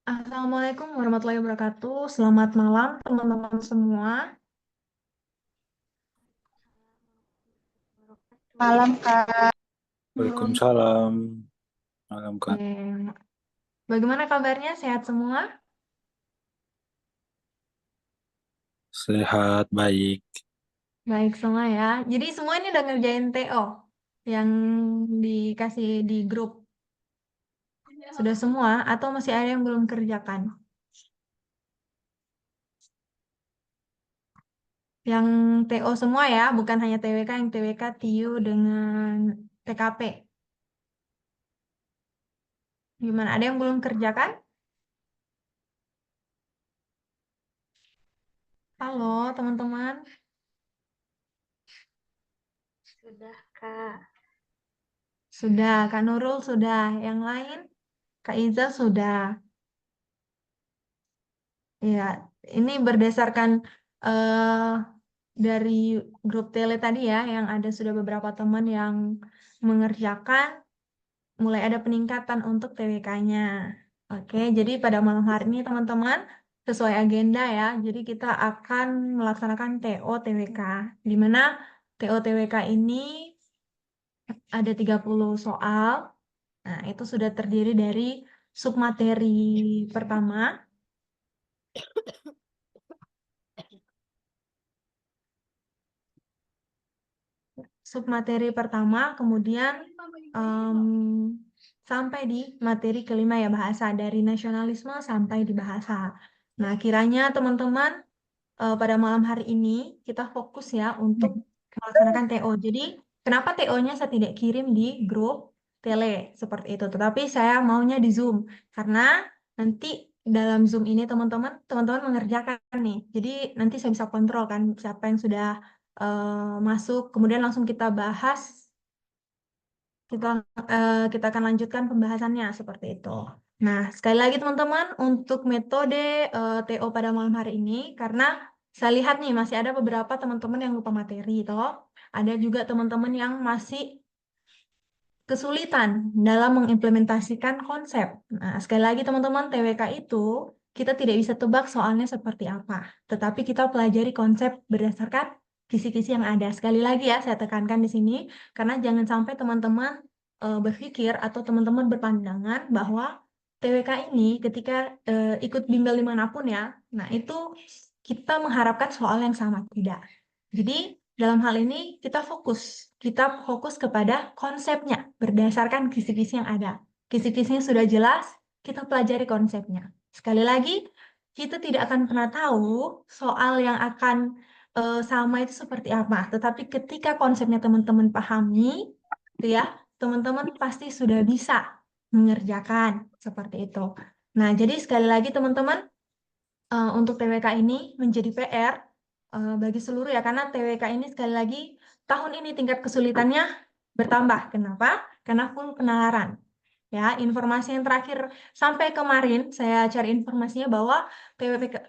Assalamualaikum warahmatullahi wabarakatuh. Selamat malam teman-teman semua. Malam Kak, Malam. Waalaikumsalam, malam Kak. Bagaimana kabarnya? Sehat semua? Sehat, baik. Baik semua ya. Jadi semua ini udah ngerjain TO yang dikasih di grup. Sudah semua atau masih ada yang belum kerjakan? Yang TO semua ya, bukan hanya TWK, yang TWK, TIU dengan TKP. Gimana? Ada yang belum kerjakan? Halo teman-teman. sudah Kak. Sudah, Kak Nurul sudah. Yang lain? Kak Iza sudah. Ya, ini berdasarkan eh dari grup tele tadi ya, yang ada sudah beberapa teman yang mengerjakan, mulai ada peningkatan untuk TWK-nya. Oke, jadi pada malam hari ini teman-teman, sesuai agenda ya, jadi kita akan melaksanakan TO TWK, di mana TO TWK ini ada 30 soal. Nah, itu sudah terdiri dari submateri pertama. Submateri pertama, kemudian em, sampai di materi kelima ya, bahasa, dari nasionalisme sampai di bahasa. Nah, kiranya teman-teman pada malam hari ini kita fokus ya untuk melaksanakan TO. Jadi, kenapa TO-nya saya tidak kirim di grup tele seperti itu, tetapi saya maunya di Zoom karena nanti dalam Zoom ini teman-teman mengerjakan nih. Jadi nanti saya bisa kontrol kan siapa yang sudah masuk, kemudian langsung kita bahas, kita kita akan lanjutkan pembahasannya seperti itu. Nah, sekali lagi teman-teman, untuk metode TO pada malam hari ini, karena saya lihat nih masih ada beberapa teman-teman yang lupa materi, toh. Ada juga teman-teman yang masih kesulitan dalam mengimplementasikan konsep. Nah, sekali lagi teman-teman, TWK itu kita tidak bisa tebak soalnya seperti apa, tetapi kita pelajari konsep berdasarkan kisi-kisi yang ada. Sekali lagi ya, saya tekankan di sini, karena jangan sampai teman-teman berpikir atau teman-teman berpandangan bahwa TWK ini ketika ikut bimbel dimanapun ya, nah itu kita mengharapkan soal yang sama, tidak. Jadi dalam hal ini kita fokus kepada konsepnya berdasarkan kisi-kisi yang ada. Kisi-kisinya sudah jelas, kita pelajari konsepnya. Sekali lagi, kita tidak akan pernah tahu soal yang akan sama itu seperti apa. Tetapi ketika konsepnya teman-teman pahami, itu ya, teman-teman pasti sudah bisa mengerjakan seperti itu. Nah, jadi sekali lagi teman-teman, untuk TWK ini menjadi PR bagi seluruh ya, karena TWK ini sekali lagi tahun ini tingkat kesulitannya bertambah. Kenapa? Karena full penalaran. Ya, informasi yang terakhir sampai kemarin saya cari informasinya bahwa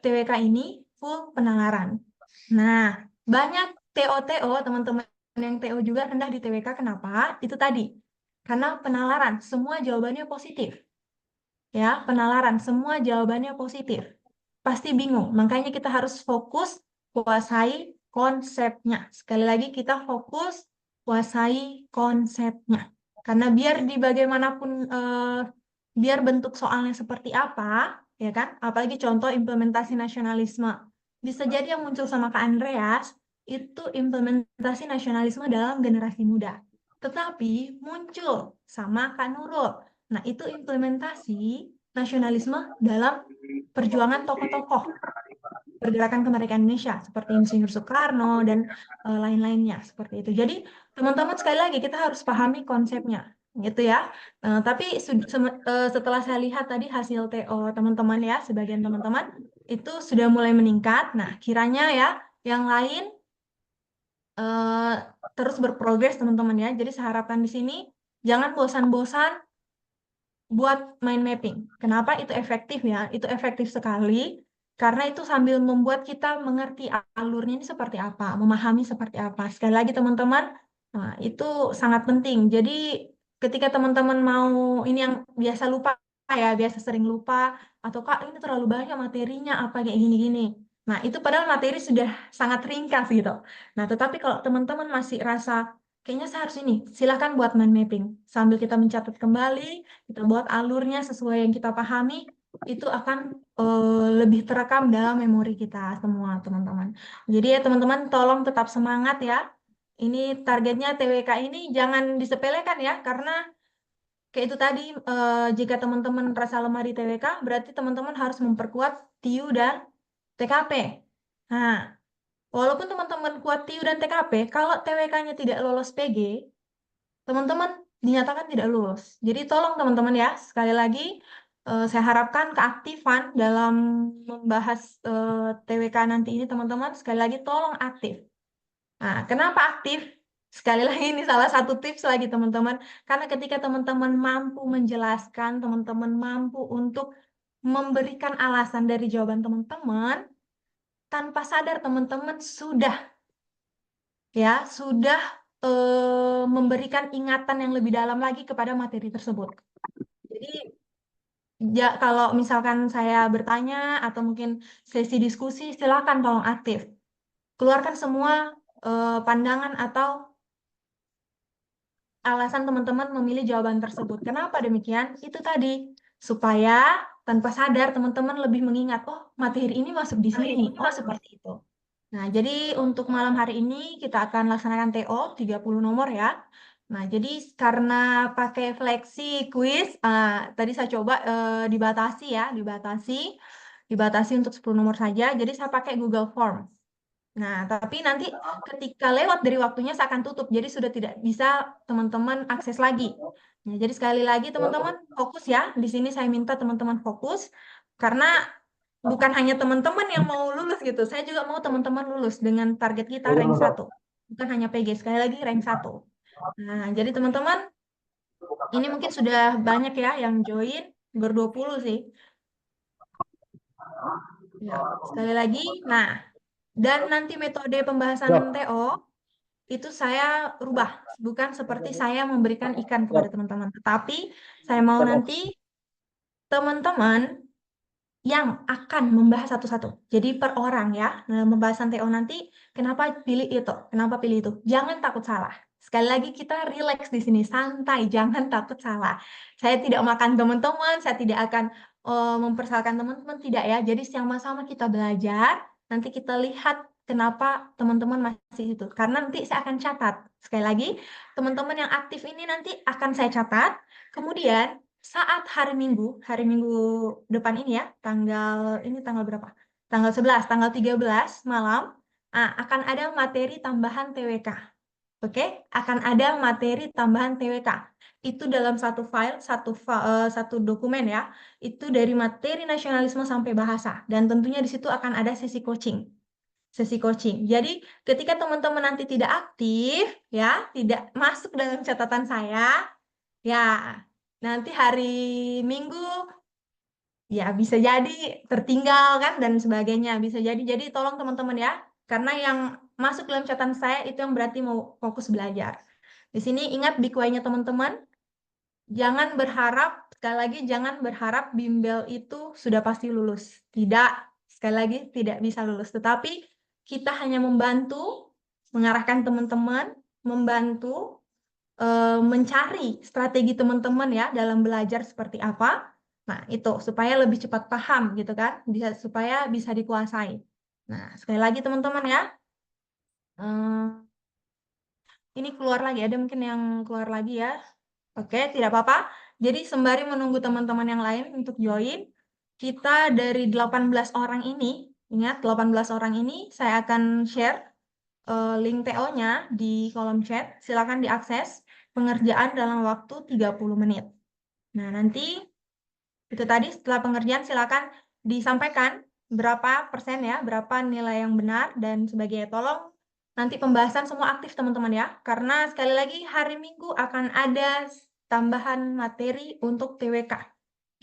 TWK ini full penalaran. Nah, banyak TO-TO teman-teman yang TO juga rendah di TWK. Kenapa? Itu tadi. Karena penalaran, semua jawabannya positif. Ya, penalaran, semua jawabannya positif. Pasti bingung, makanya kita harus fokus kuasai konsepnya. Sekali lagi kita fokus kuasai konsepnya. Karena biar di bagaimanapun, biar bentuk soalnya seperti apa, ya kan? Apalagi contoh implementasi nasionalisme. Bisa jadi yang muncul sama Kak Andreas, itu implementasi nasionalisme dalam generasi muda. Tetapi muncul sama Kak Nurul. Nah, itu implementasi nasionalisme dalam perjuangan tokoh-tokoh pergerakan kemerdekaan Indonesia seperti Insinyur Soekarno dan lain-lainnya seperti itu. Jadi teman-teman sekali lagi kita harus pahami konsepnya, gitu ya. Tapi setelah saya lihat tadi hasil TO teman-teman ya, sebagian teman-teman itu sudah mulai meningkat. Nah, kiranya ya yang lain eh, terus berprogres teman-teman ya. Jadi saya harapkan di sini jangan bosan-bosan buat mind mapping. Kenapa itu efektif ya? Itu efektif sekali karena itu sambil membuat kita mengerti alurnya ini seperti apa, memahami seperti apa. Sekali lagi teman-teman, itu sangat penting. Jadi ketika teman-teman mau ini yang biasa lupa ya biasa sering lupa atau Kak ini terlalu banyak materinya apa kayak gini-gini. Nah, itu padahal materi sudah sangat ringkas gitu. Nah, tetapi kalau teman-teman masih rasa kayaknya saya harus ini, silahkan buat mind mapping. Sambil kita mencatat kembali, kita buat alurnya sesuai yang kita pahami, itu akan lebih terekam dalam memori kita semua, teman-teman. Jadi ya teman-teman tolong tetap semangat ya. Ini targetnya TWK ini jangan disepelekan ya, karena kayak itu tadi, jika teman-teman merasa lemah di TWK, berarti teman-teman harus memperkuat TIU dan TKP. Nah, walaupun teman-teman kuat TIU dan TKP, kalau TWK-nya tidak lolos PG, teman-teman dinyatakan tidak lulus. Jadi tolong teman-teman ya, sekali lagi saya harapkan keaktifan dalam membahas TWK nanti ini teman-teman, sekali lagi tolong aktif. Nah, kenapa aktif? Sekali lagi ini salah satu tips lagi teman-teman. Karena ketika teman-teman mampu menjelaskan, teman-teman mampu untuk memberikan alasan dari jawaban teman-teman, tanpa sadar teman-teman sudah memberikan ingatan yang lebih dalam lagi kepada materi tersebut. Jadi ya, kalau misalkan saya bertanya atau mungkin sesi diskusi, silakan tolong aktif. Keluarkan semua pandangan atau alasan teman-teman memilih jawaban tersebut. Kenapa demikian? Itu tadi, supaya tanpa sadar teman-teman lebih mengingat, oh materi ini masuk di sini, oh seperti itu. Nah, jadi untuk malam hari ini kita akan laksanakan TO 30 nomor ya. Nah, jadi karena pakai fleksi quiz, tadi saya coba dibatasi ya, dibatasi untuk 10 nomor saja. Jadi saya pakai Google Form. Nah, tapi nanti ketika lewat dari waktunya saya akan tutup, jadi sudah tidak bisa teman-teman akses lagi. Nah, jadi sekali lagi teman-teman fokus ya, di sini saya minta teman-teman fokus, karena bukan hanya teman-teman yang mau lulus gitu, saya juga mau teman-teman lulus dengan target kita rank 1. Bukan hanya PG, sekali lagi rank 1. Nah, jadi teman-teman, ini mungkin sudah banyak ya yang join, ber-20 sih. Ya, sekali lagi, nah, dan nanti metode pembahasan TO, itu saya rubah. Bukan seperti saya memberikan ikan kepada teman-teman. Tetapi saya mau nanti teman-teman yang akan membahas satu-satu. Jadi per orang ya, dalam pembahasan TO nanti, kenapa pilih itu, kenapa pilih itu. Jangan takut salah. Sekali lagi kita relax di sini, santai, jangan takut salah. Saya tidak makan teman-teman, saya tidak akan mempersalahkan teman-teman, tidak ya. Jadi sama-sama kita belajar, nanti kita lihat kenapa teman-teman masih itu. Karena nanti saya akan catat. Sekali lagi, teman-teman yang aktif ini nanti akan saya catat. Kemudian saat hari Minggu depan ini ya, tanggal berapa? Tanggal 11, tanggal 13 malam, akan ada materi tambahan TWK. Oke, akan ada materi tambahan TWK. Itu dalam satu file, satu dokumen ya. Itu dari materi nasionalisme sampai bahasa. Dan tentunya di situ akan ada sesi coaching. Sesi coaching. Jadi ketika teman-teman nanti tidak aktif, ya, tidak masuk dalam catatan saya, ya, nanti hari Minggu ya bisa jadi tertinggal kan dan sebagainya. Bisa jadi tolong teman-teman ya. Karena yang masuk dalam catatan saya itu yang berarti mau fokus belajar. Di sini ingat big why-nya teman-teman. Jangan berharap, sekali lagi jangan berharap bimbel itu sudah pasti lulus. Tidak, sekali lagi tidak bisa lulus. Tetapi kita hanya membantu mengarahkan teman-teman, membantu mencari strategi teman-teman ya dalam belajar seperti apa. Nah, itu supaya lebih cepat paham gitu kan, supaya bisa dikuasai. Nah, sekali lagi teman-teman ya. Ini keluar lagi, ada mungkin yang keluar lagi ya. Oke, tidak apa-apa. Jadi sembari menunggu teman-teman yang lain untuk join, kita dari 18 orang ini, ingat 18 orang ini saya akan share link TO-nya di kolom chat. Silakan diakses pengerjaan dalam waktu 30 menit. Nah, nanti itu tadi setelah pengerjaan silakan disampaikan berapa persen ya, berapa nilai yang benar dan sebagainya. Tolong nanti pembahasan semua aktif teman-teman ya. Karena sekali lagi hari Minggu akan ada tambahan materi untuk TWK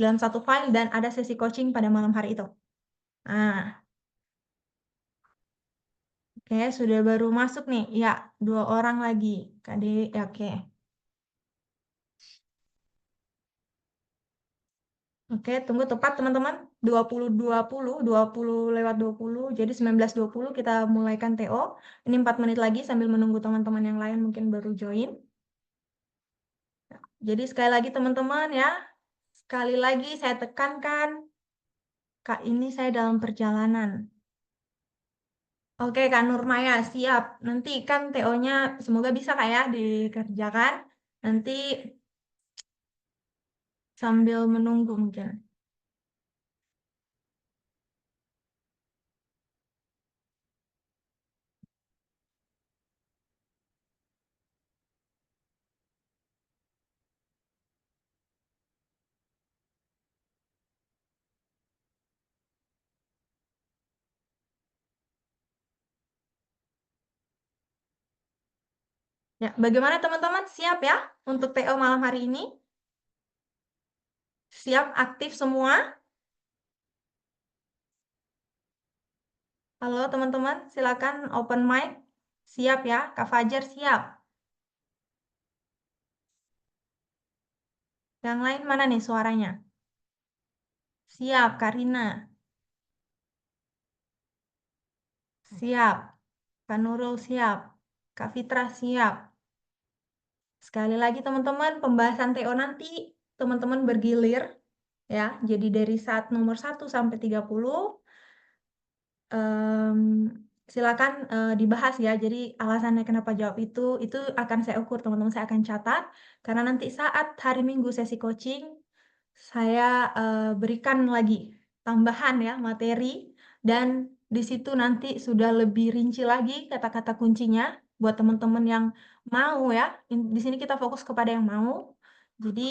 dalam satu file dan ada sesi coaching pada malam hari itu. Nah, oke, sudah baru masuk nih. Ya, 2 orang lagi. KD, ya, oke. Oke, tunggu tepat teman-teman. 20.20, 20 lewat 20. Jadi 19.20 kita mulaikan TO. Ini 4 menit lagi sambil menunggu teman-teman yang lain mungkin baru join. Jadi sekali lagi teman-teman ya. Sekali lagi saya tekankan, Kak ini saya dalam perjalanan. Oke, Kak Nurmaya, siap. Nanti kan TO-nya semoga bisa Kak ya dikerjakan. Nanti sambil menunggu mungkin. Ya, bagaimana teman-teman? Siap ya untuk TO malam hari ini? Siap aktif semua? Halo teman-teman, silakan open mic. Siap ya, Kak Fajar siap. Yang lain mana nih suaranya? Siap, Karina. Siap. Kak Nurul siap. Kak Fitra siap. Sekali lagi teman-teman, pembahasan TO nanti teman-teman bergilir ya. Jadi dari nomor 1 sampai 30 silakan dibahas ya. Jadi alasannya kenapa jawab itu akan saya ukur teman-teman, saya akan catat karena nanti saat hari Minggu sesi coaching saya berikan lagi tambahan ya materi dan di situ nanti sudah lebih rinci lagi kata-kata kuncinya buat teman-teman yang mau ya. Di sini kita fokus kepada yang mau. Jadi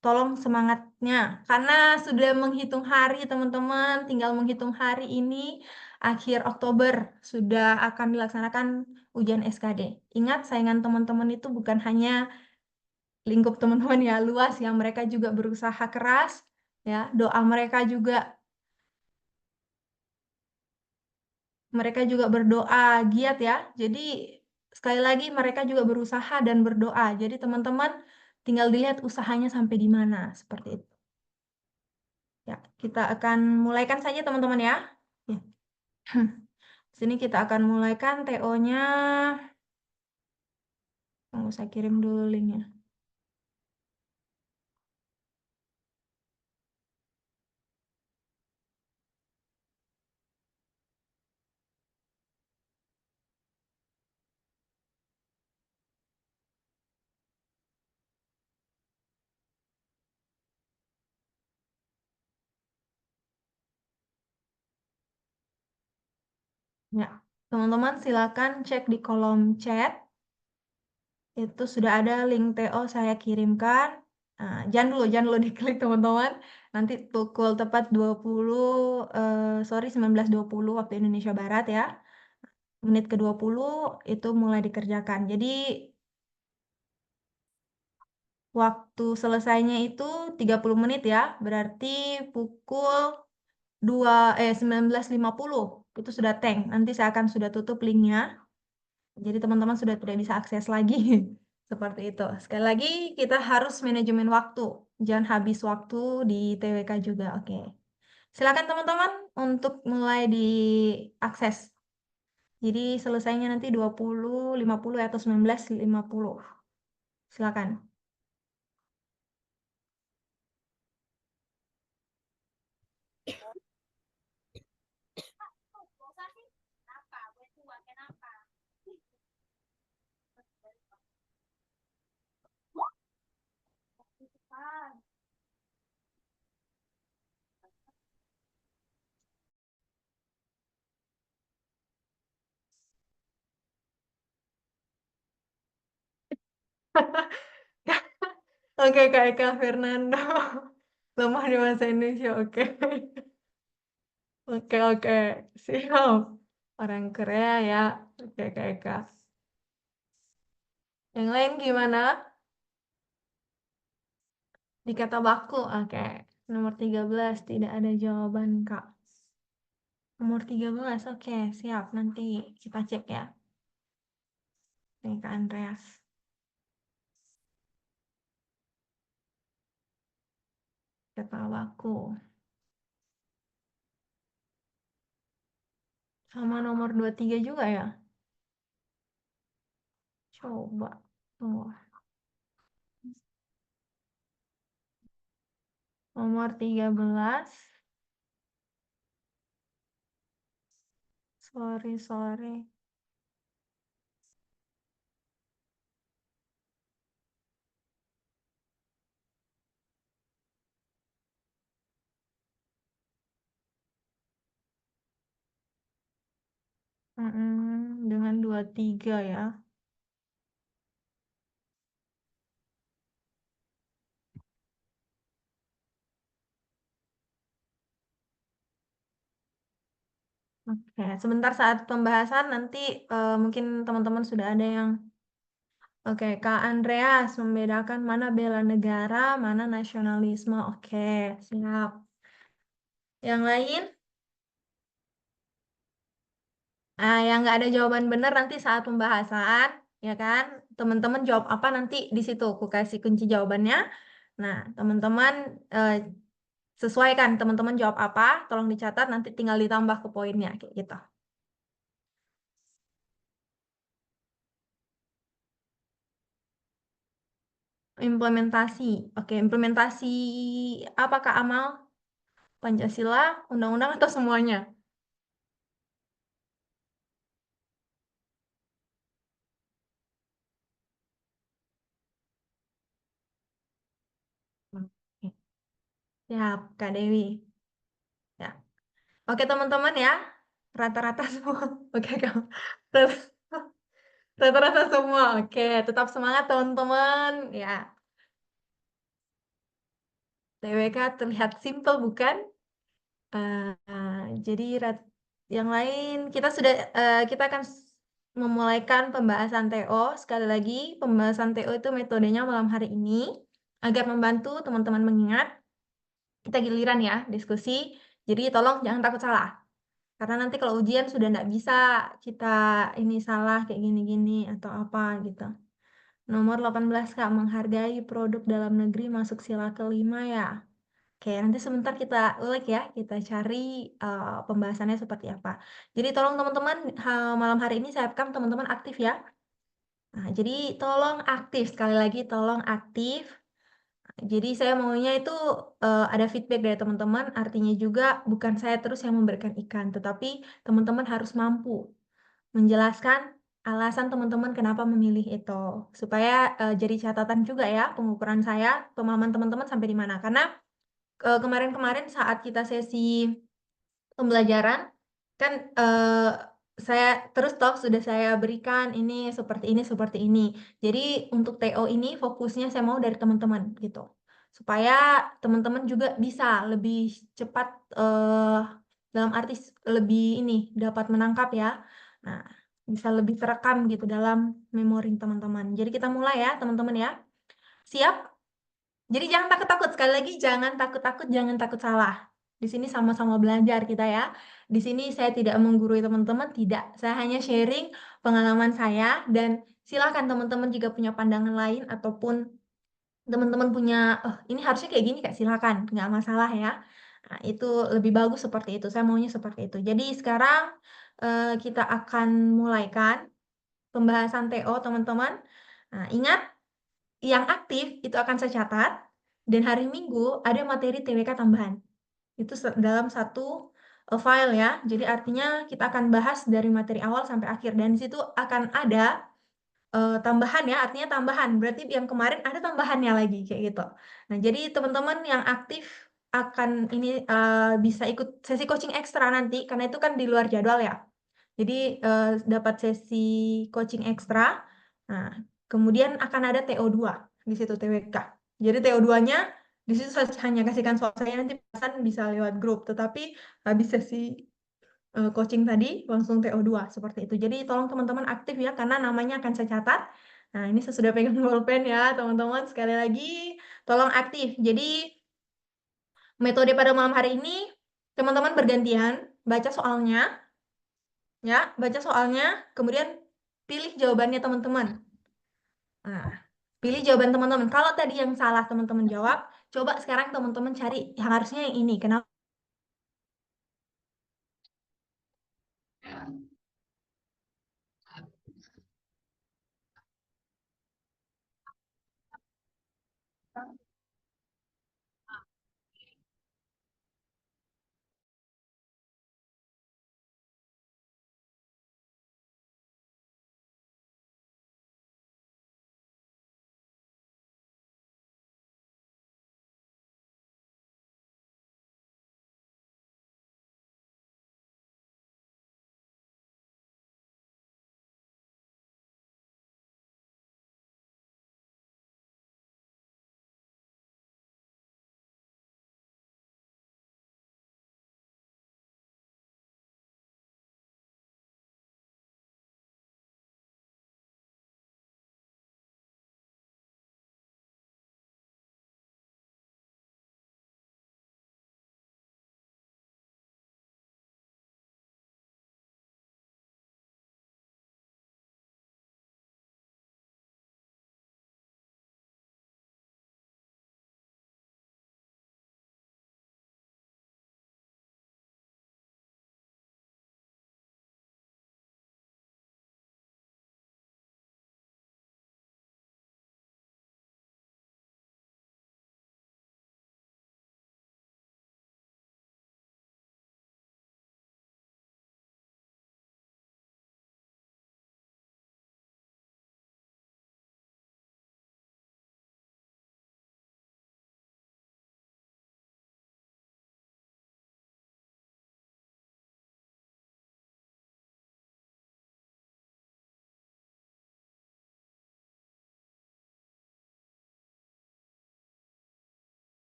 tolong semangatnya karena sudah menghitung hari teman-teman, tinggal menghitung hari ini akhir Oktober sudah akan dilaksanakan ujian SKD. Ingat saingan teman-teman itu bukan hanya lingkup teman-teman ya luas yang mereka juga berusaha keras ya, doa mereka juga berdoa giat ya. Jadi sekali lagi mereka juga berusaha dan berdoa. Jadi teman-teman tinggal dilihat usahanya sampai di mana seperti itu. Ya, kita akan mulaikan saja teman-teman ya. Ya. Sini kita akan mulaikan TO-nya. Tunggu saya kirim dulu linknya. Ya, teman-teman silakan cek di kolom chat. Itu sudah ada link TO saya kirimkan. Nah, jangan dulu diklik teman-teman. Nanti pukul tepat 19.20 waktu Indonesia Barat ya. Menit ke-20 itu mulai dikerjakan. Jadi waktu selesainya itu 30 menit ya. Berarti pukul 19.50 itu sudah tank. Nanti saya akan sudah tutup linknya. Jadi teman-teman sudah tidak bisa akses lagi. Seperti itu. Sekali lagi kita harus manajemen waktu. Jangan habis waktu di TWK juga. Oke. Silakan teman-teman untuk mulai diakses. Jadi selesainya nanti 20.50 atau 19.50. Silakan. Oke, Kak Eka Fernando. Lemah di bahasa Indonesia, oke. Oke, oke. Siap. Orang Korea ya. Oke, Kak Eka. Yang lain gimana? Di kata baku, oke. Nomor 13, tidak ada jawaban, Kak. Nomor 13, oke. Siap, nanti kita cek ya. Nih, Kak Andreas. Kata baku. Sama nomor 23 juga ya? Coba. Tunggu. Nomor 13. Sorry. Dengan 23 ya. Oke, sebentar saat pembahasan nanti mungkin teman-teman sudah ada yang Oke, Kak Andreas membedakan mana bela negara, mana nasionalisme. Oke, siap. Yang lain? Yang nggak ada jawaban benar nanti saat pembahasan, ya kan? Teman-teman jawab apa nanti di situ. Aku kasih kunci jawabannya. Nah, teman-teman sesuaikan teman-teman jawab apa, tolong dicatat nanti tinggal ditambah ke poinnya kayak gitu. Implementasi. Oke, implementasi apa Kak Amal? Pancasila, undang-undang atau semuanya? Oke. Siap, Kak Dewi. Ya. Oke, teman-teman ya. Rata-rata semua. Oke, Kak. Rata-rata semua. Oke, tetap semangat teman-teman. Ya, TWK terlihat simple bukan? Jadi yang lain kita akan memulaikan pembahasan TO. Sekali lagi, pembahasan TO itu metodenya malam hari ini agar membantu teman-teman mengingat. Kita giliran ya diskusi. Jadi tolong jangan takut salah. Karena nanti kalau ujian sudah nggak bisa kita ini salah kayak gini-gini atau apa gitu. Nomor 18 Kak, menghargai produk dalam negeri masuk sila kelima ya. Oke, nanti sebentar kita ulik ya, kita cari pembahasannya seperti apa. Jadi tolong teman-teman, malam hari ini saya harapkan teman-teman aktif ya. Nah, jadi tolong aktif, sekali lagi tolong aktif. Jadi saya maunya itu ada feedback dari teman-teman, artinya juga bukan saya terus yang memberikan ikan, tetapi teman-teman harus mampu menjelaskan alasan teman-teman kenapa memilih itu. Supaya jadi catatan juga ya, pengukuran saya, pemahaman teman-teman sampai di mana. Karena kemarin-kemarin saat kita sesi pembelajaran, kan saya terus sudah saya berikan ini, seperti ini. Jadi untuk TO ini fokusnya saya mau dari teman-teman gitu. Supaya teman-teman juga bisa lebih cepat dalam arti lebih ini dapat menangkap ya. Nah, bisa lebih terekam gitu dalam memori teman-teman. Jadi kita mulai ya, teman-teman ya. Siap? Jadi jangan takut-takut, sekali lagi jangan takut-takut, jangan takut salah. Di sini sama-sama belajar kita ya. Di sini saya tidak menggurui teman-teman, tidak. Saya hanya sharing pengalaman saya dan silakan teman-teman juga punya pandangan lain ataupun teman-teman punya, oh ini harusnya kayak gini Kak, silakan, nggak masalah ya. Nah, itu lebih bagus seperti itu, saya maunya seperti itu. Jadi sekarang kita akan mulaikan pembahasan TO teman-teman. Nah, ingat yang aktif itu akan saya catat dan hari Minggu ada materi TWK tambahan. Itu dalam satu file ya. Jadi artinya kita akan bahas dari materi awal sampai akhir dan di situ akan ada tambahan ya, artinya tambahan. Berarti yang kemarin ada tambahannya lagi kayak gitu. Nah, jadi teman-teman yang aktif akan ini bisa ikut sesi coaching ekstra nanti karena itu kan di luar jadwal ya. Jadi dapat sesi coaching ekstra. Nah, kemudian akan ada TO2 di situ TWK. Jadi TO2-nya di situ saya hanya kasihkan soal saya nanti pesan bisa lewat grup, tetapi habis sesi coaching tadi langsung TO2 seperti itu. Jadi tolong teman-teman aktif ya karena namanya akan saya catat. Nah, ini saya sudah pegang bolpen ya, teman-teman. Sekali lagi tolong aktif. Jadi metode pada malam hari ini teman-teman bergantian baca soalnya ya, baca soalnya, kemudian pilih jawabannya teman-teman. Nah, Pilih jawaban teman-teman. Kalau tadi yang salah teman-teman jawab, coba sekarang teman-teman cari yang harusnya yang ini. Kenapa?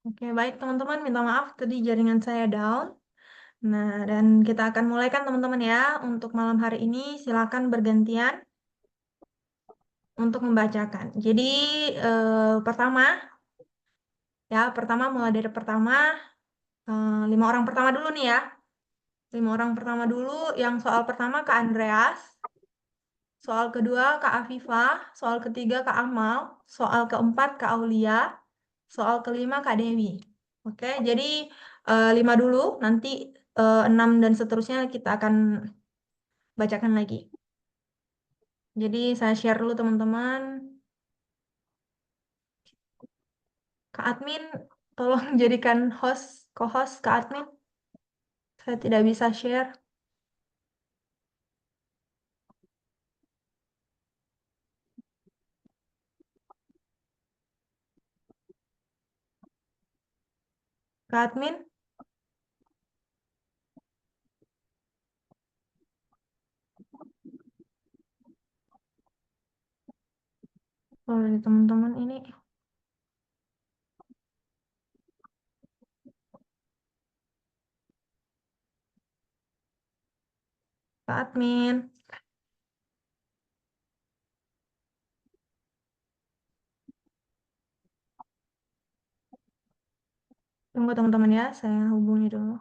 Oke, baik teman-teman, minta maaf tadi jaringan saya down. Nah, dan kita akan mulai kan teman-teman ya. Untuk malam hari ini silakan bergantian untuk membacakan. Jadi pertama pertama mulai dari pertama, 5 orang pertama dulu nih ya. 5 orang pertama dulu. Yang soal pertama Kak Andreas, soal kedua Kak Afifah, soal ketiga Kak Amal, soal keempat Kak Aulia, soal kelima Kak Dewi. Oke, jadi 5 dulu, nanti 6 dan seterusnya kita akan bacakan lagi. Jadi saya share dulu teman-teman. Kak Admin, tolong jadikan co-host Kak Admin. Saya tidak bisa share. Kak Admin, boleh teman-teman ini. Kak Admin, tunggu teman-teman ya, saya hubungi dulu.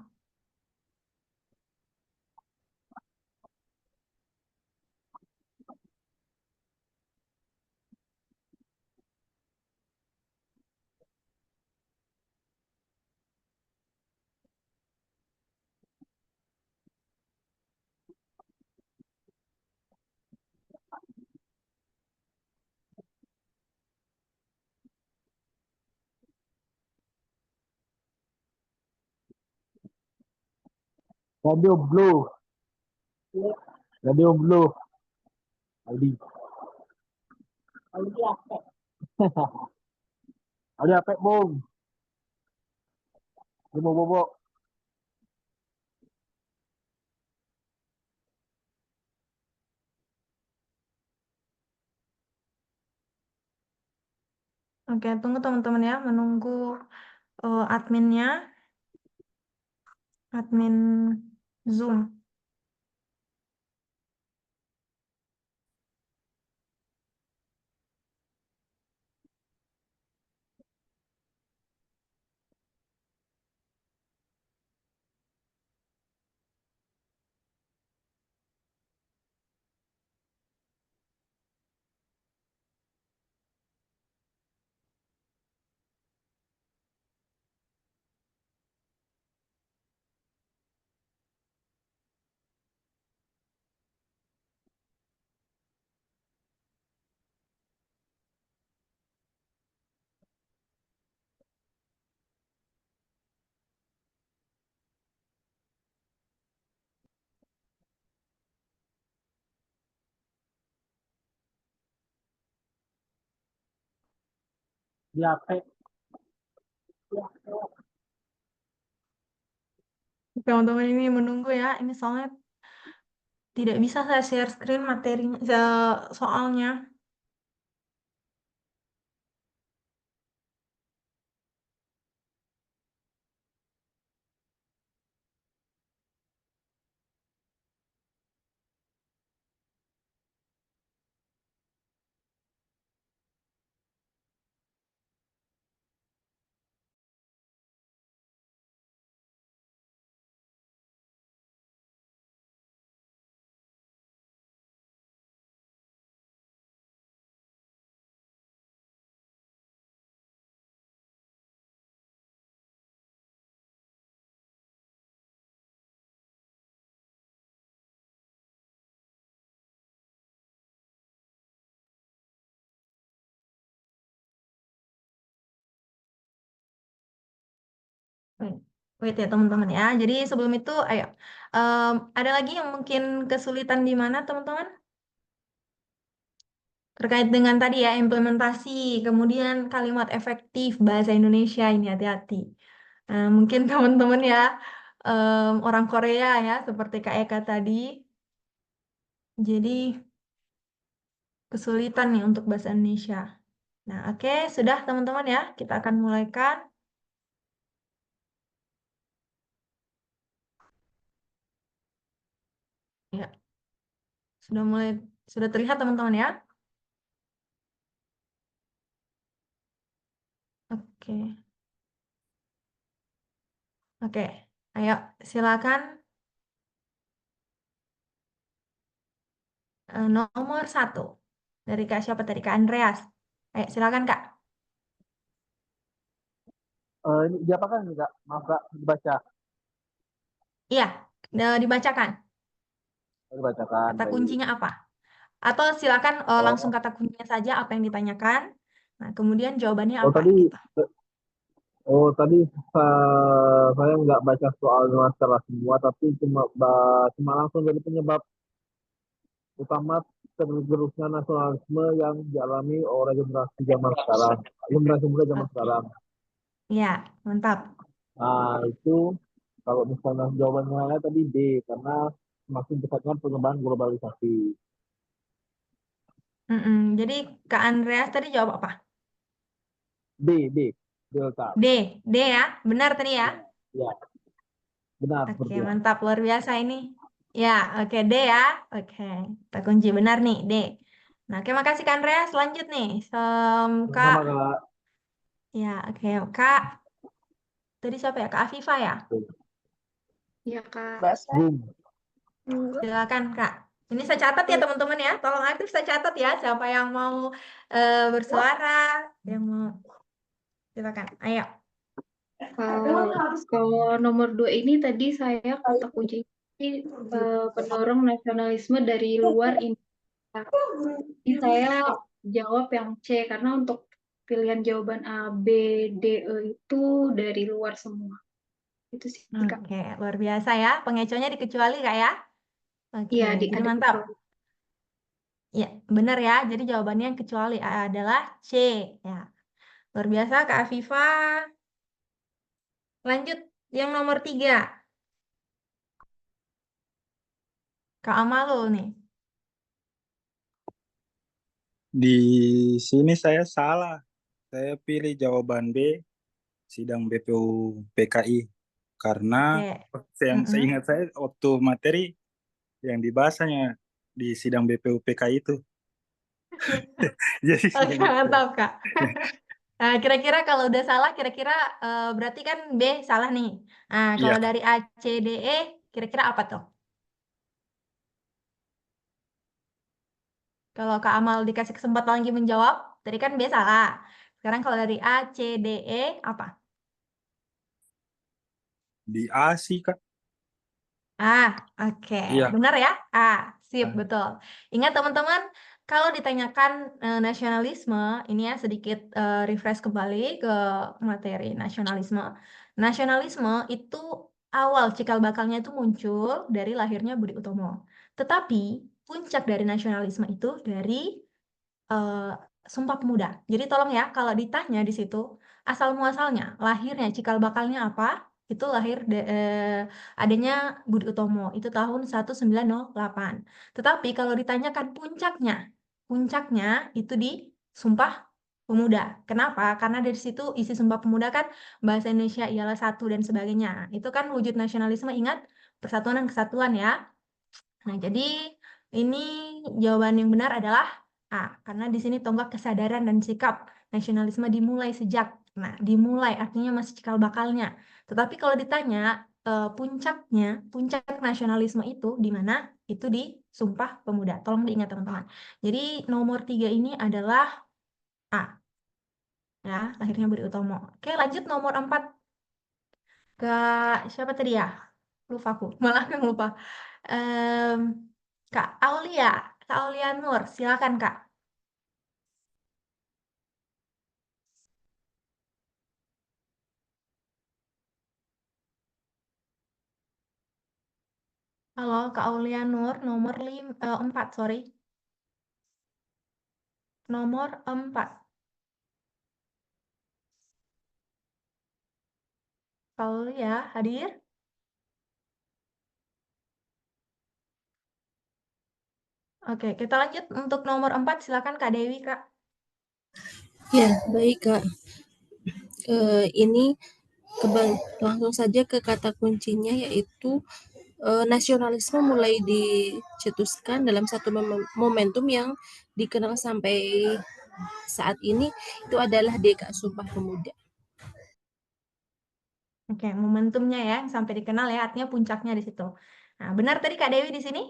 Radio Blue, Radio Blue, Audi, Audi apa bung? Bobo bobo, Oke, tunggu teman-teman ya, menunggu adminnya, admin Zoom. Di HP. Teman-teman ini menunggu ya. Ini soalnya tidak bisa saya share screen materinya, soalnya. Wait, wait ya teman-teman ya. Jadi sebelum itu, ayo. Ada lagi yang mungkin kesulitan di mana teman-teman? Terkait dengan tadi ya, implementasi, kemudian kalimat efektif bahasa Indonesia ini hati-hati. Mungkin teman-teman ya, orang Korea ya, seperti Kak Eka tadi. Jadi kesulitan nih untuk bahasa Indonesia. Nah, oke, sudah teman-teman ya, kita akan mulaikan. Ya, sudah mulai, sudah terlihat teman-teman ya. Oke, oke, ayo silakan. Nomor 1 dari Kak siapa tadi? Kak Andreas. Ayo silakan Kak. Ini diapakan nih Kak? Maaf Kak, dibaca. Iya, dibacakan. Dibacakan, Kata baik. kuncinya apa? Atau silakan langsung Oh, kata kuncinya saja apa yang ditanyakan. Nah, kemudian jawabannya oh apa tadi, gitu. tadi saya nggak baca soalnya secara semua, tapi cuma langsung dari penyebab utama tergerusnya nasionalisme yang dialami oleh generasi zaman sekarang, generasi muda zaman Oke. sekarang. Iya, mantap. Nah, itu kalau misalnya jawabannya saya tadi D, karena semakin pesatnya pengembangan globalisasi. Jadi Kak Andreas tadi jawab apa? D, Delta. D, D ya, benar tadi ya. Ya, ya, benar Oke, seperti itu. mantap, luar biasa ini. Ya, oke, D ya. Oke, kita kunci benar nih, D. Nah, oke, makasih Kak Andreas. Lanjut nih, Kak. Sama Kak. Ya, oke, Kak. Tadi siapa ya? Kak Afifa ya? Iya, Kak. Boom. Silakan, Kak. Ini saya catat ya, teman-teman ya. Tolong aktif saya catat ya. Siapa yang mau bersuara, yang mau. Silakan. Ayo. Kalau nomor 2 ini tadi saya kata kunci pendorong nasionalisme dari luar Indonesia. Jadi saya jawab yang C karena untuk pilihan jawaban A, B, D, E itu dari luar semua. Itu sih, Kak. Oke, luar biasa ya. Pengecohnya dikecuali, Kak ya. Oke, Iya, jadi ada mantap. kecuali. Ya, benar ya. Jadi jawabannya yang kecuali adalah C. Ya, luar biasa, Kak Afifa. Lanjut, yang nomor 3. Kak Amalul nih. Di sini saya salah. Saya pilih jawaban B, sidang BPU PKI. Karena Oke. yang Mm-mm. seingat saya waktu materi yang dibahasnya di sidang BPU PKI itu. Jadi Oke, seingat saya. mantap, Kak. Nah, kira-kira kalau udah salah, kira-kira berarti kan B salah nih. Nah, Iya, kalau dari A, C, D, E, kira-kira apa tuh? Kalau Kak Amal dikasih kesempatan lagi menjawab, tadi kan B salah. Sekarang kalau dari A, C, D, E, apa? di A sih, Kak. Ah, oke. Iya. Benar ya? Sip, betul. Ingat teman-teman, kalau ditanyakan nasionalisme, ini ya sedikit refresh kembali ke materi nasionalisme. Nasionalisme itu awal cikal bakalnya itu muncul dari lahirnya Budi Utomo. Tetapi puncak dari nasionalisme itu dari eh, Sumpah Pemuda. Jadi tolong ya, kalau ditanya di situ, asal muasalnya, lahirnya, cikal bakalnya apa, itu lahir adanya Budi Utomo, itu tahun 1908. Tetapi kalau ditanyakan puncaknya itu di Sumpah Pemuda. Kenapa? Karena dari situ isi Sumpah Pemuda kan bahasa Indonesia ialah satu dan sebagainya. Itu kan wujud nasionalisme, ingat persatuan dan kesatuan ya. Nah, jadi ini jawaban yang benar adalah A, karena di sini tonggak kesadaran dan sikap nasionalisme dimulai sejak. Nah, dimulai artinya masih cikal bakalnya. Tetapi kalau ditanya puncak nasionalisme itu di mana? Itu di Sumpah Pemuda. Tolong diingat teman-teman. Jadi nomor 3 ini adalah A. Ya, lahirnya Budi Utomo. Oke, lanjut nomor 4 ke siapa tadi ya? Lupa aku, malah aku lupa. Em, Kak Aulia, Kak Aulia Nur, silakan Kak. Halo, Kak Aulia Nur, nomor 4, sorry. Nomor 4. Kak Aulia, hadir? Oke, kita lanjut untuk nomor 4, silakan Kak Dewi, Kak. Ya, baik Kak. Ini langsung saja ke kata kuncinya, yaitu nasionalisme mulai dicetuskan dalam satu momentum yang dikenal sampai saat ini, itu adalah Kak, Sumpah Pemuda. Oke, momentumnya ya, yang sampai dikenal ya, artinya puncaknya di situ. Nah, benar tadi Kak Dewi di sini?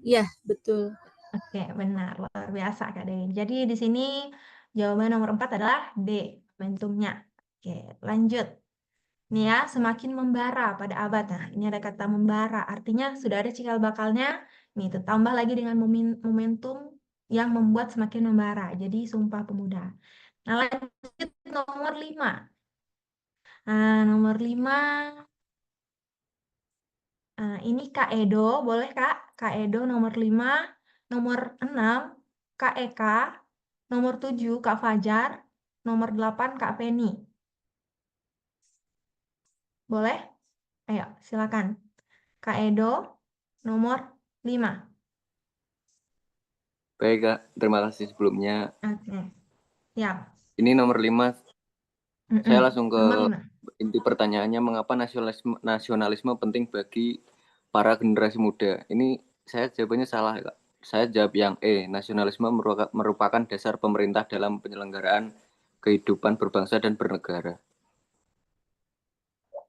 Ya, betul. Oke, benar. Luar biasa Kak Dewi. Jadi di sini jawaban nomor 4 adalah D, momentumnya. Oke, lanjut. Nih ya, semakin membara pada abad. Nah, ini ada kata membara, artinya sudah ada cikal bakalnya. Nih, itu tambah lagi dengan momentum yang membuat semakin membara. Jadi, Sumpah Pemuda. Nah, lanjut nomor 5. Nah, nomor 5, ini Kak Edo, boleh Kak? Kak Edo nomor 5. Nomor 6, Kak Eka. Nomor 7, Kak Fajar. Nomor 8, Kak Feni. Boleh? Ayo, silakan. Kak Edo, nomor 5. Baik Kak, terima kasih sebelumnya. Oke, ya. Ini nomor 5, saya langsung ke Nomor 5. inti pertanyaannya, mengapa nasionalisme penting bagi para generasi muda? Ini saya jawabannya salah Kak. Saya jawab yang E, nasionalisme merupakan dasar pemerintah dalam penyelenggaraan kehidupan berbangsa dan bernegara.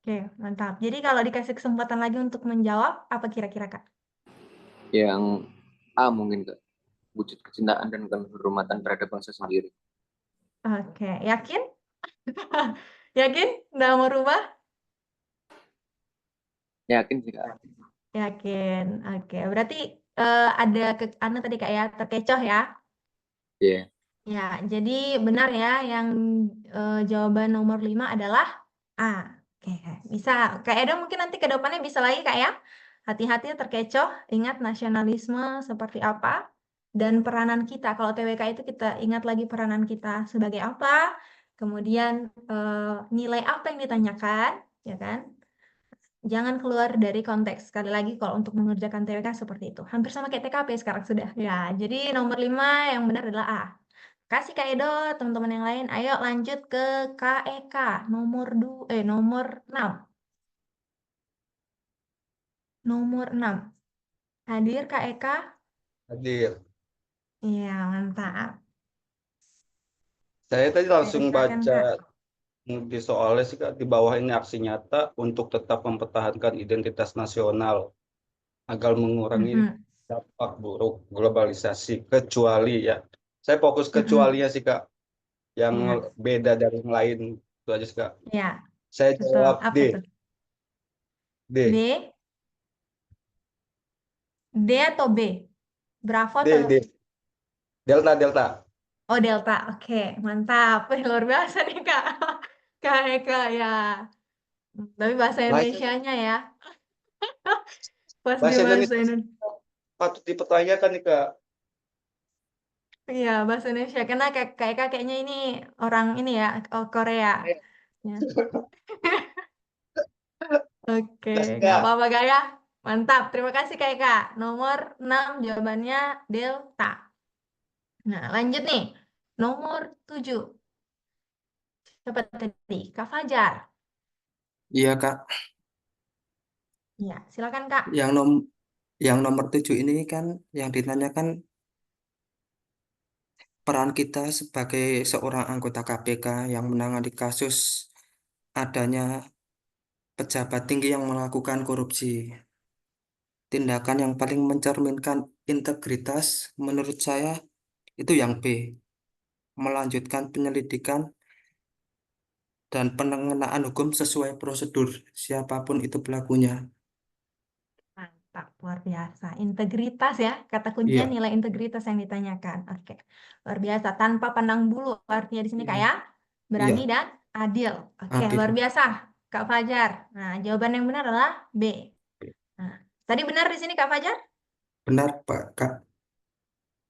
Oke, mantap. Jadi kalau dikasih kesempatan lagi untuk menjawab, apa kira-kira Kak? Yang A mungkin Kak, wujud kecintaan dan penghormatan terhadap bangsa sendiri. Oke, yakin? Yakin? Nggak mau rubah? Yakin sih Kak? Yakin. Oke, berarti ada anu tadi Kak ya, terkecoh ya? Iya. Ya, jadi benar ya, yang jawaban nomor 5 adalah A. Oke, bisa. Kak Edo mungkin nanti ke depannya bisa lagi Kak ya. Hati-hati terkecoh, ingat nasionalisme seperti apa dan peranan kita. Kalau TWK itu kita ingat lagi peranan kita sebagai apa, kemudian nilai apa yang ditanyakan, ya kan? Jangan keluar dari konteks. Sekali lagi kalau untuk mengerjakan TWK seperti itu. Hampir sama kayak TKP sekarang sudah. Ya, jadi nomor 5 yang benar adalah A. Kasih Kak Edo, teman-teman yang lain. Ayo lanjut ke KEK nomor 6. Nomor 6. Hadir Kak Eka? Hadir. Iya, mantap. Saya tadi langsung Silakan, baca Kak. di soalnya sih Kak, di bawah ini aksi nyata untuk tetap mempertahankan identitas nasional agar mengurangi dampak buruk globalisasi, kecuali ya. Saya fokus kecualinya sih Kak, yang Iya. beda dari yang lain. Itu aja sih Kak. Iya, Saya betul. jawab Apa D. itu? D. D? D atau B? Bravo D. atau... D. Delta. Delta. Oh, Delta. Oke, mantap. Wih, luar biasa nih, Kak. Kak Eka, ya. Tapi bahasa Indonesianya ya. Pas di Bahasa bahasa Indonesia Indonesia. patut dipertanyakan nih Kak. Iya, bahasa Indonesia. Karena kayak kakeknya ini orang ini ya, Korea. Ya. Oke, Tes nggak nggak? apa-apa Kak ya. Mantap, terima kasih Kak Eka. Nomor 6 jawabannya Delta. Nah, lanjut nih. Nomor 7. Siapa tadi? Kak Fajar. Iya Kak, Ya, silakan Kak. yang yang nomor 7 ini kan yang ditanyakan peran kita sebagai seorang anggota KPK yang menangani kasus adanya pejabat tinggi yang melakukan korupsi. Tindakan yang paling mencerminkan integritas menurut saya itu yang B, melanjutkan penyelidikan dan pengenaan hukum sesuai prosedur siapapun itu pelakunya. Mantap, luar biasa. Integritas ya, kata kuncinya Iya, nilai integritas yang ditanyakan. Oke, luar biasa. Tanpa pandang bulu, artinya di sini iya, kayak berani iya, dan adil. Oke, luar adil. biasa, Kak Fajar. Nah, jawaban yang benar adalah B. Nah, tadi benar di sini Kak Fajar? Benar Pak Kak.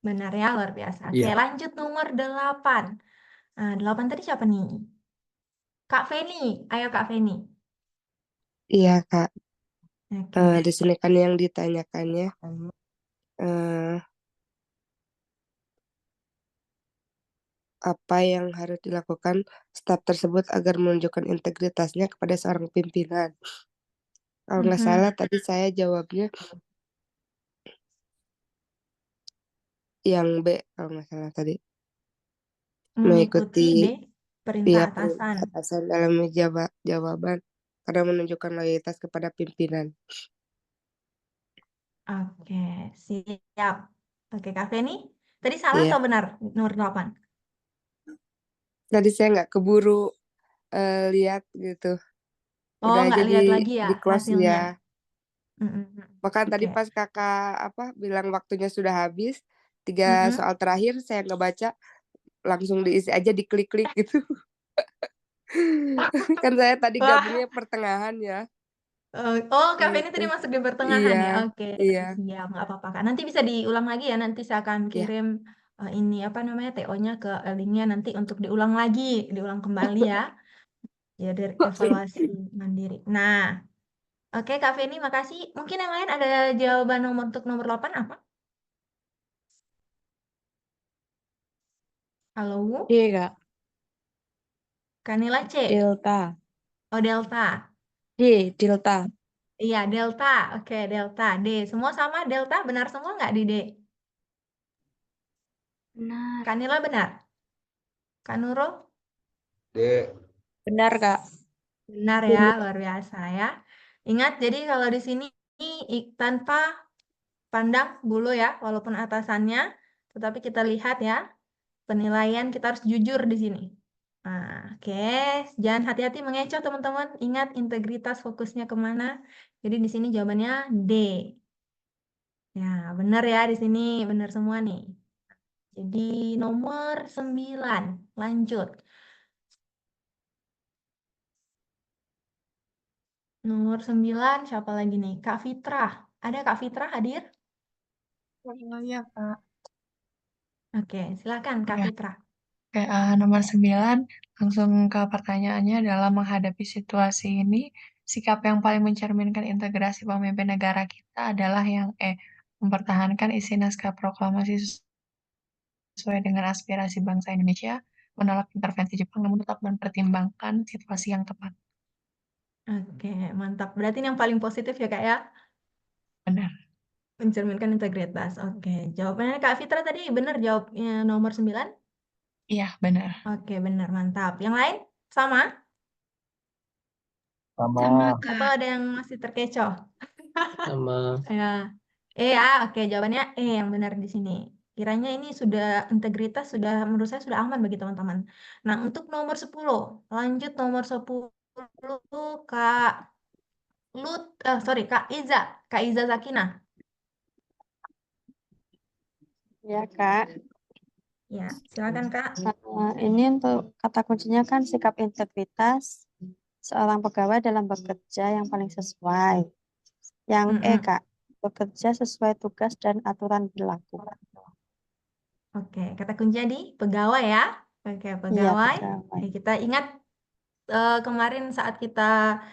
Benar ya, luar biasa. Oke, Iya, lanjut nomor 8. Nah, 8 tadi siapa nih? Kak Feni. Ayo Kak Feni. Iya, Kak. Oke. Di sini kan yang ditanyakannya eh, apa yang harus dilakukan staf tersebut agar menunjukkan integritasnya kepada seorang pimpinan. Kalau nggak Mhm. salah tadi saya jawabnya yang B, kalau nggak salah tadi. Mengikuti Mengikuti perintah perintah atasan. atasan dalam jawaban karena menunjukkan loyalitas kepada pimpinan. Oke, siap. Oke, Kak Feni. Tadi salah Iya. atau benar nomor 8? Tadi saya nggak keburu lihat gitu. Oh, Udah nggak aja lihat lagi ya di close hasilnya. ya. Mm-mm. Maka tadi Oke. pas kakak bilang waktunya sudah habis, 3 Mm-mm. soal terakhir saya nggak baca, langsung diisi aja diklik-klik gitu. Kan saya tadi Wah, gabungnya pertengahan ya. Kak Feni Gitu. tadi masuk di pertengahan Iya, ya. Oke, iya, siap. Nggak apa-apa, Kak. Nanti bisa diulang lagi ya. Nanti saya akan ya. kirim ini apa namanya TO-nya ke linknya nanti untuk diulang lagi, diulang kembali ya. Ya dari evaluasi mandiri. Nah, oke Kak Feni, makasih. Mungkin yang lain ada jawaban untuk nomor 8 apa? Halo, Iya, Kak. Kanila C. Delta. Oh, Delta. D, Delta. Iya, Delta. Oke, Delta. D. Semua sama Delta? Benar semua nggak di D? Benar. Kanila benar? Kanuro? D. Benar, Kak. Benar ya, luar biasa ya. Ingat, jadi kalau di sini tanpa pandang bulu ya, walaupun atasannya, tetapi kita lihat ya, penilaian kita harus jujur di sini. Nah, oke, jangan hati-hati mengecoh teman-teman. Ingat integritas fokusnya kemana. Jadi di sini jawabannya D. Ya, benar ya di sini, benar semua nih. Jadi nomor 9, lanjut. Nomor 9, siapa lagi nih? Kak Fitrah. Ada Kak Fitrah hadir? Oh iya, Kak. Oke, silakan Kak Ya, Fitrah. oke, nomor 9, langsung ke pertanyaannya dalam menghadapi situasi ini, sikap yang paling mencerminkan integrasi pemimpin negara kita adalah yang E, mempertahankan isi naskah proklamasi sesuai dengan aspirasi bangsa Indonesia, menolak intervensi Jepang, namun tetap mempertimbangkan situasi yang tepat. Oke, mantap. Berarti ini yang paling positif ya Kak ya? Benar. Mencerminkan integritas. Oke, jawabannya Kak Fitrah tadi benar jawabnya nomor 9? Iya, benar. Oke, benar, mantap. Yang lain? Sama? Sama. Sama, Atau Kak. ada yang masih terkecoh? Sama. Ya. Oke, jawabannya yang benar di sini. Kiranya ini sudah integritas sudah menurut saya sudah aman bagi teman-teman. Nah, untuk nomor 10, lanjut nomor 10 Kak Kak Iza, Kak Iza Zakinah. Ya, Kak. Ya, silakan Kak. Ini untuk kata kuncinya kan sikap integritas seorang pegawai dalam bekerja yang paling sesuai. Yang E, Mm-mm. Kak, bekerja sesuai tugas dan aturan berlaku. Oke, kata kuncinya di pegawai ya. Oke, Iya, pegawai. pegawai. Oke, kita ingat kemarin saat kita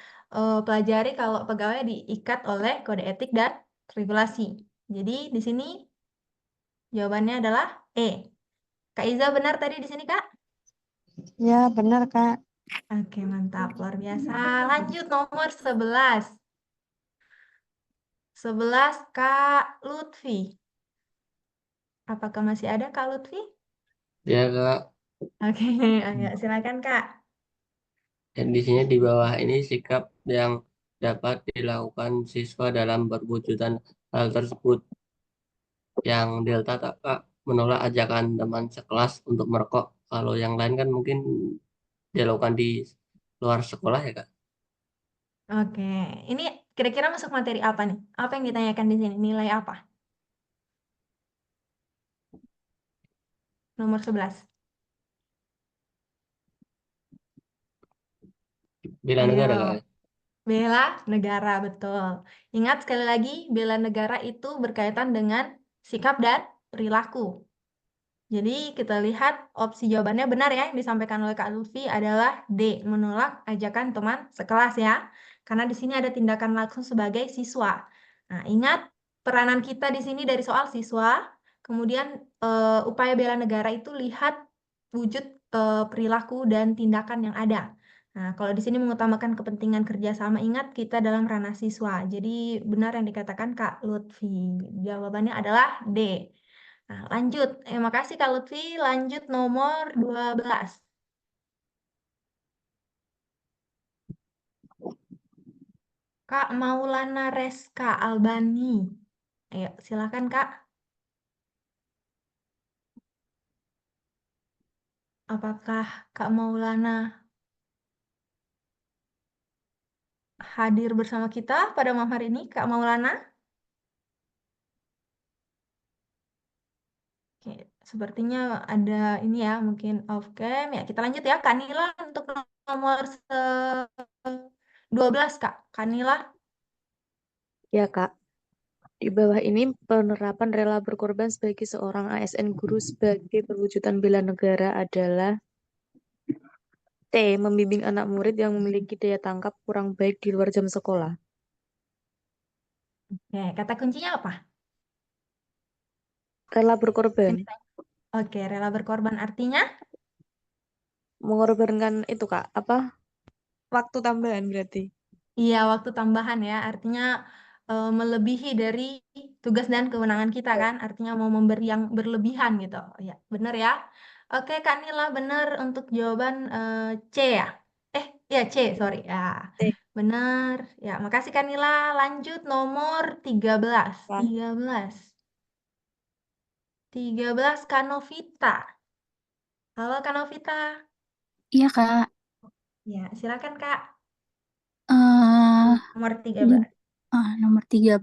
pelajari kalau pegawai diikat oleh kode etik dan regulasi. Jadi di sini jawabannya adalah E. Kak Iza benar tadi di sini, Kak? Ya, benar, Kak. Oke, mantap. Luar biasa. Lanjut nomor 11. 11 Kak Lutfi. Apakah masih ada Kak Lutfi? Ya Kak, Oke, ayo silakan Kak. dan di sini di bawah ini sikap yang dapat dilakukan siswa dalam perwujudan hal tersebut. Yang delta tak Kak menolak ajakan teman sekelas untuk merokok. Kalau yang lain kan mungkin dilakukan di luar sekolah ya Kak. Oke, ini kira-kira masuk materi apa nih? Apa yang ditanyakan di sini? Nilai apa? Nomor 11. Bela negara Kak. Ayo, bela negara, betul. Ingat sekali lagi, bela negara itu berkaitan dengan sikap dan perilaku. Jadi kita lihat opsi jawabannya benar ya, yang disampaikan oleh Kak Lutfi adalah D, menolak ajakan teman sekelas ya. Karena di sini ada tindakan langsung sebagai siswa. Nah, ingat peranan kita di sini dari soal siswa, kemudian upaya bela negara itu lihat wujud perilaku dan tindakan yang ada. Nah, kalau di sini mengutamakan kepentingan kerjasama, ingat kita dalam ranah siswa. Jadi benar yang dikatakan Kak Lutfi. Jawabannya adalah D. Nah, lanjut. Makasih Kak Lutfi. Lanjut nomor 12. Kak Maulana Reska Albani. Ayo, silakan Kak. Apakah Kak Maulana hadir bersama kita pada malam hari ini, Kak Maulana? Oke, sepertinya ada ini ya, mungkin off cam. Ya, kita lanjut ya. Kak Nila untuk nomor 12, Kak. Kak Nila. Ya, Kak. Di bawah ini penerapan rela berkorban sebagai seorang ASN guru sebagai perwujudan bela negara adalah T. Membimbing anak murid yang memiliki daya tangkap kurang baik di luar jam sekolah. Oke, kata kuncinya apa? Rela berkorban. Oke, rela berkorban artinya? Mengorbankan itu, Kak. Apa? Waktu tambahan berarti. Iya, waktu tambahan ya. Artinya melebihi dari tugas dan kewenangan kita kan. Artinya mau memberi yang berlebihan gitu. Ya, benar ya. Oke, Kak Nila benar untuk jawaban C ya. Ya C, sorry. Ya, benar. Ya, makasih Kak Nila. Lanjut nomor 13. 13 Kak Novita. Halo Kak Novita. Iya, Kak. Ya, silakan Kak. Eh, Nomor di 13. nomor 13,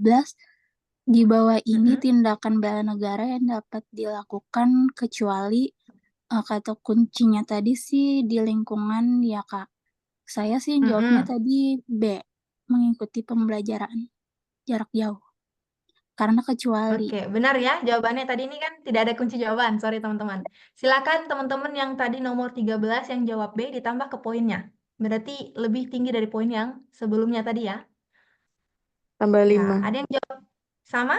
di bawah ini tindakan bela negara yang dapat dilakukan kecuali kata kuncinya tadi sih di lingkungan ya, Kak. Saya sih jawabnya tadi B, mengikuti pembelajaran jarak jauh. Karena kecuali. Oke, benar ya. Jawabannya tadi ini kan tidak ada kunci jawaban. Sorry teman-teman. Silakan teman-teman yang tadi nomor 13 yang jawab B ditambah ke poinnya. Berarti lebih tinggi dari poin yang sebelumnya tadi ya. Tambah Ya, 5. ada yang jawab sama?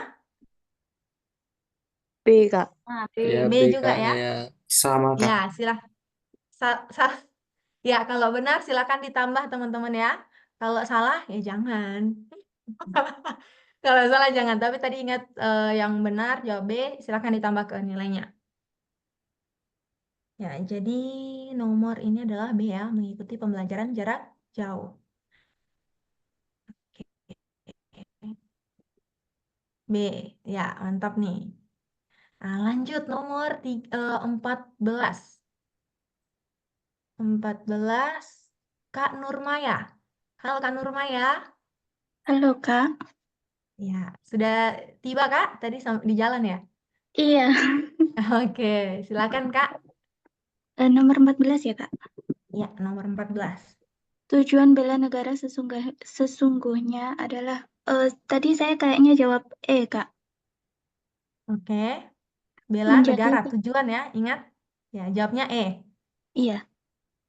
B, Kak. Ya, B B, juga Kak, ya. saya. Sama, Kak. Ya, ya, kalau benar silakan ditambah teman-teman ya. Kalau salah ya jangan. Kalau salah jangan. Tapi tadi ingat yang benar jawab B, silakan ditambah ke nilainya. Ya, jadi nomor ini adalah B ya, mengikuti pembelajaran jarak jauh. Oke. B, ya mantap nih. Nah, lanjut nomor 14. 14, Kak Nurmaya. Halo Kak Nurmaya. Halo, Kak. Ya, sudah tiba Kak? Tadi di jalan ya? Iya. Oke, silakan Kak. Nomor 14 ya, Kak. Ya, nomor 14. Tujuan bela negara sesungguhnya adalah tadi saya kayaknya jawab E, Kak. Oke. bela negara, Menjaga, tujuan ya, ingat? Ya, jawabnya E. iya,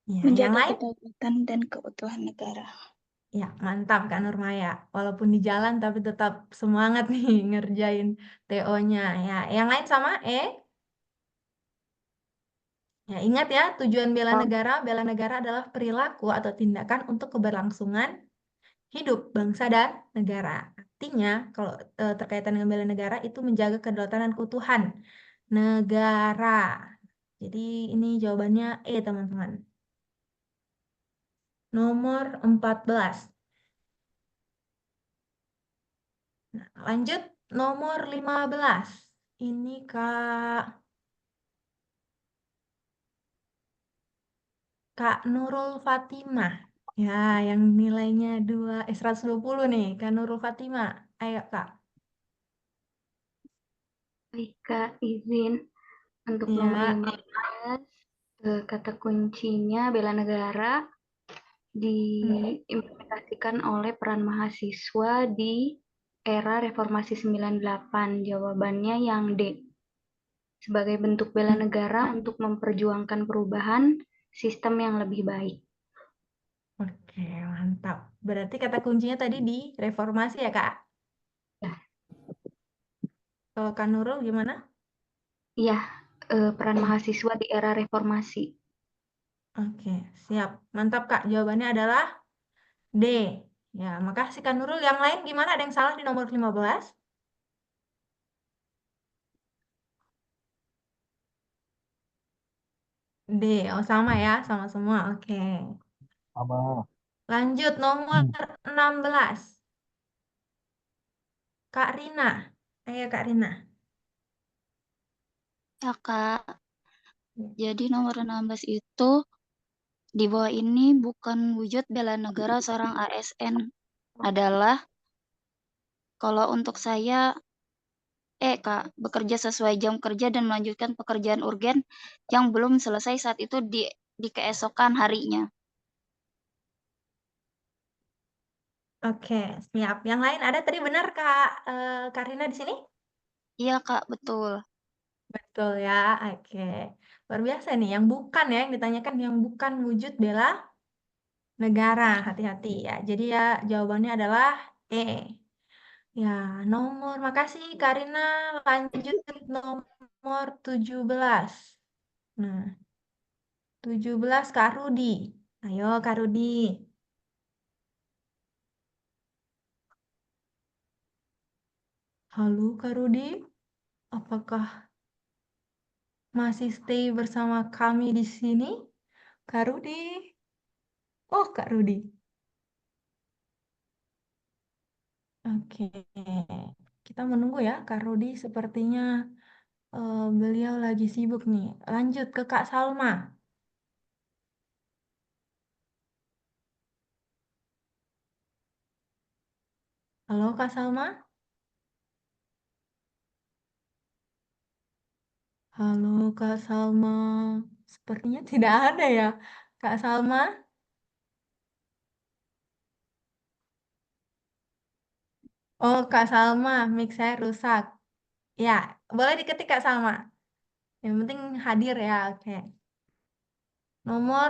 Ya, yang menjaga lain? kedaulatan dan keutuhan negara. Ya, mantap Kak Nurmaya. Walaupun di jalan tapi tetap semangat nih ngerjain TO-nya. Ya, yang lain sama E. Ya, ingat ya, tujuan bela negara adalah perilaku atau tindakan untuk keberlangsungan hidup bangsa dan negara. Artinya, kalau terkaitan dengan bela negara itu menjaga kedaulatan dan keutuhan negara. Jadi ini jawabannya E, teman-teman. Nomor 14. Nah, lanjut nomor 15. Ini Kak Nurul Fatimah. Ya, yang nilainya 120 nih, Kak Nurul Fatimah. Ayo, Kak. Baik, Kak, izin untuk nomor Ya, 15. Kata kuncinya bela negara diimplementasikan oleh peran mahasiswa di era reformasi 98. Jawabannya yang D. Sebagai bentuk bela negara untuk memperjuangkan perubahan sistem yang lebih baik. oke, mantap. Berarti kata kuncinya tadi di reformasi ya, Kak? Ya. Kalau Kak Nurul gimana? Iya, peran mahasiswa di era reformasi. Oke, siap. Mantap, Kak. Jawabannya adalah D. Ya, makasih Kak Nurul. Yang lain gimana? Ada yang salah di nomor 15? D. Oh, sama ya. Sama semua. Oke. Sama. Lanjut, nomor 16. Kak Rina. Ayo, Kak Rina. Ya, Kak. Jadi nomor 16 itu di bawah ini bukan wujud bela negara seorang ASN. Adalah kalau untuk saya Kak, bekerja sesuai jam kerja dan melanjutkan pekerjaan urgen yang belum selesai saat itu di keesokan harinya. Oke, siap. Yang lain ada tadi benar Kak Karina di sini? Iya, Kak, betul. Betul ya. Oke. Luar biasa nih. Yang bukan ya, yang ditanyakan yang bukan wujud bela negara. Hati-hati ya. Jadi ya jawabannya adalah E. Ya, makasih Karina. Lanjut nomor 17. Nah, 17 Kak Rudi. Ayo Kak Rudi. Halo Kak Rudi. Apakah masih stay bersama kami di sini? Kak Rudi. Oh, Kak Rudi. Oke. Kita menunggu ya, Kak Rudi. Sepertinya beliau lagi sibuk nih. Lanjut ke Kak Salma. Halo, Kak Salma. Halo, Kak Salma. Sepertinya tidak ada ya, Kak Salma. Oh, Kak Salma, mic saya rusak. Ya, boleh diketik Kak Salma. Yang penting hadir ya, oke. Nomor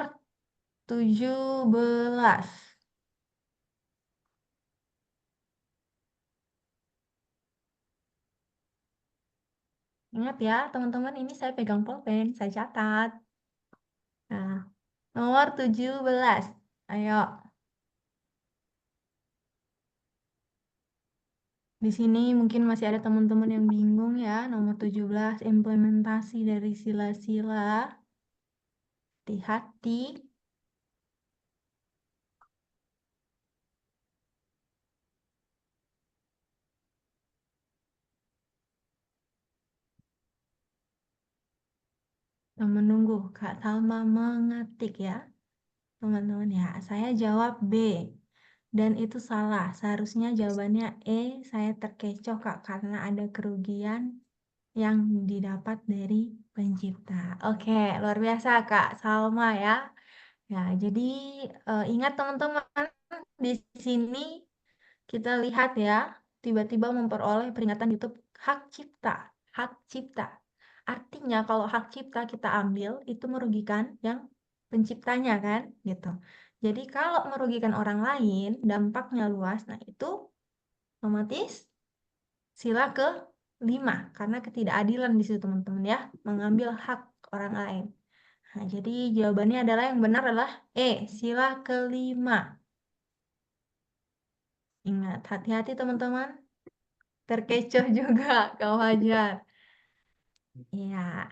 17. Ingat ya, teman-teman, ini saya pegang pulpen, saya catat. Nah, nomor 17. Ayo. Di sini mungkin masih ada teman-teman yang bingung ya. Nomor 17, implementasi dari sila-sila. Hati-hati. Kita menunggu Kak Salma mengetik ya. Teman-teman ya, saya jawab B. Dan itu salah. Seharusnya jawabannya E. Saya terkecoh Kak karena ada kerugian yang didapat dari pencipta. Oke, luar biasa Kak Salma ya. Ya, jadi ingat teman-teman di sini kita lihat ya, tiba-tiba memperoleh peringatan YouTube hak cipta, hak cipta. Artinya kalau hak cipta kita ambil itu merugikan yang penciptanya kan, gitu. Jadi kalau merugikan orang lain, dampaknya luas. Nah, itu otomatis sila ke-5 karena ketidakadilan di situ teman-teman ya, mengambil hak orang lain. Nah, jadi jawabannya adalah yang benar adalah sila ke-5. Ingat, hati-hati teman-teman. Terkecoh juga, Kak Fajar. Iya.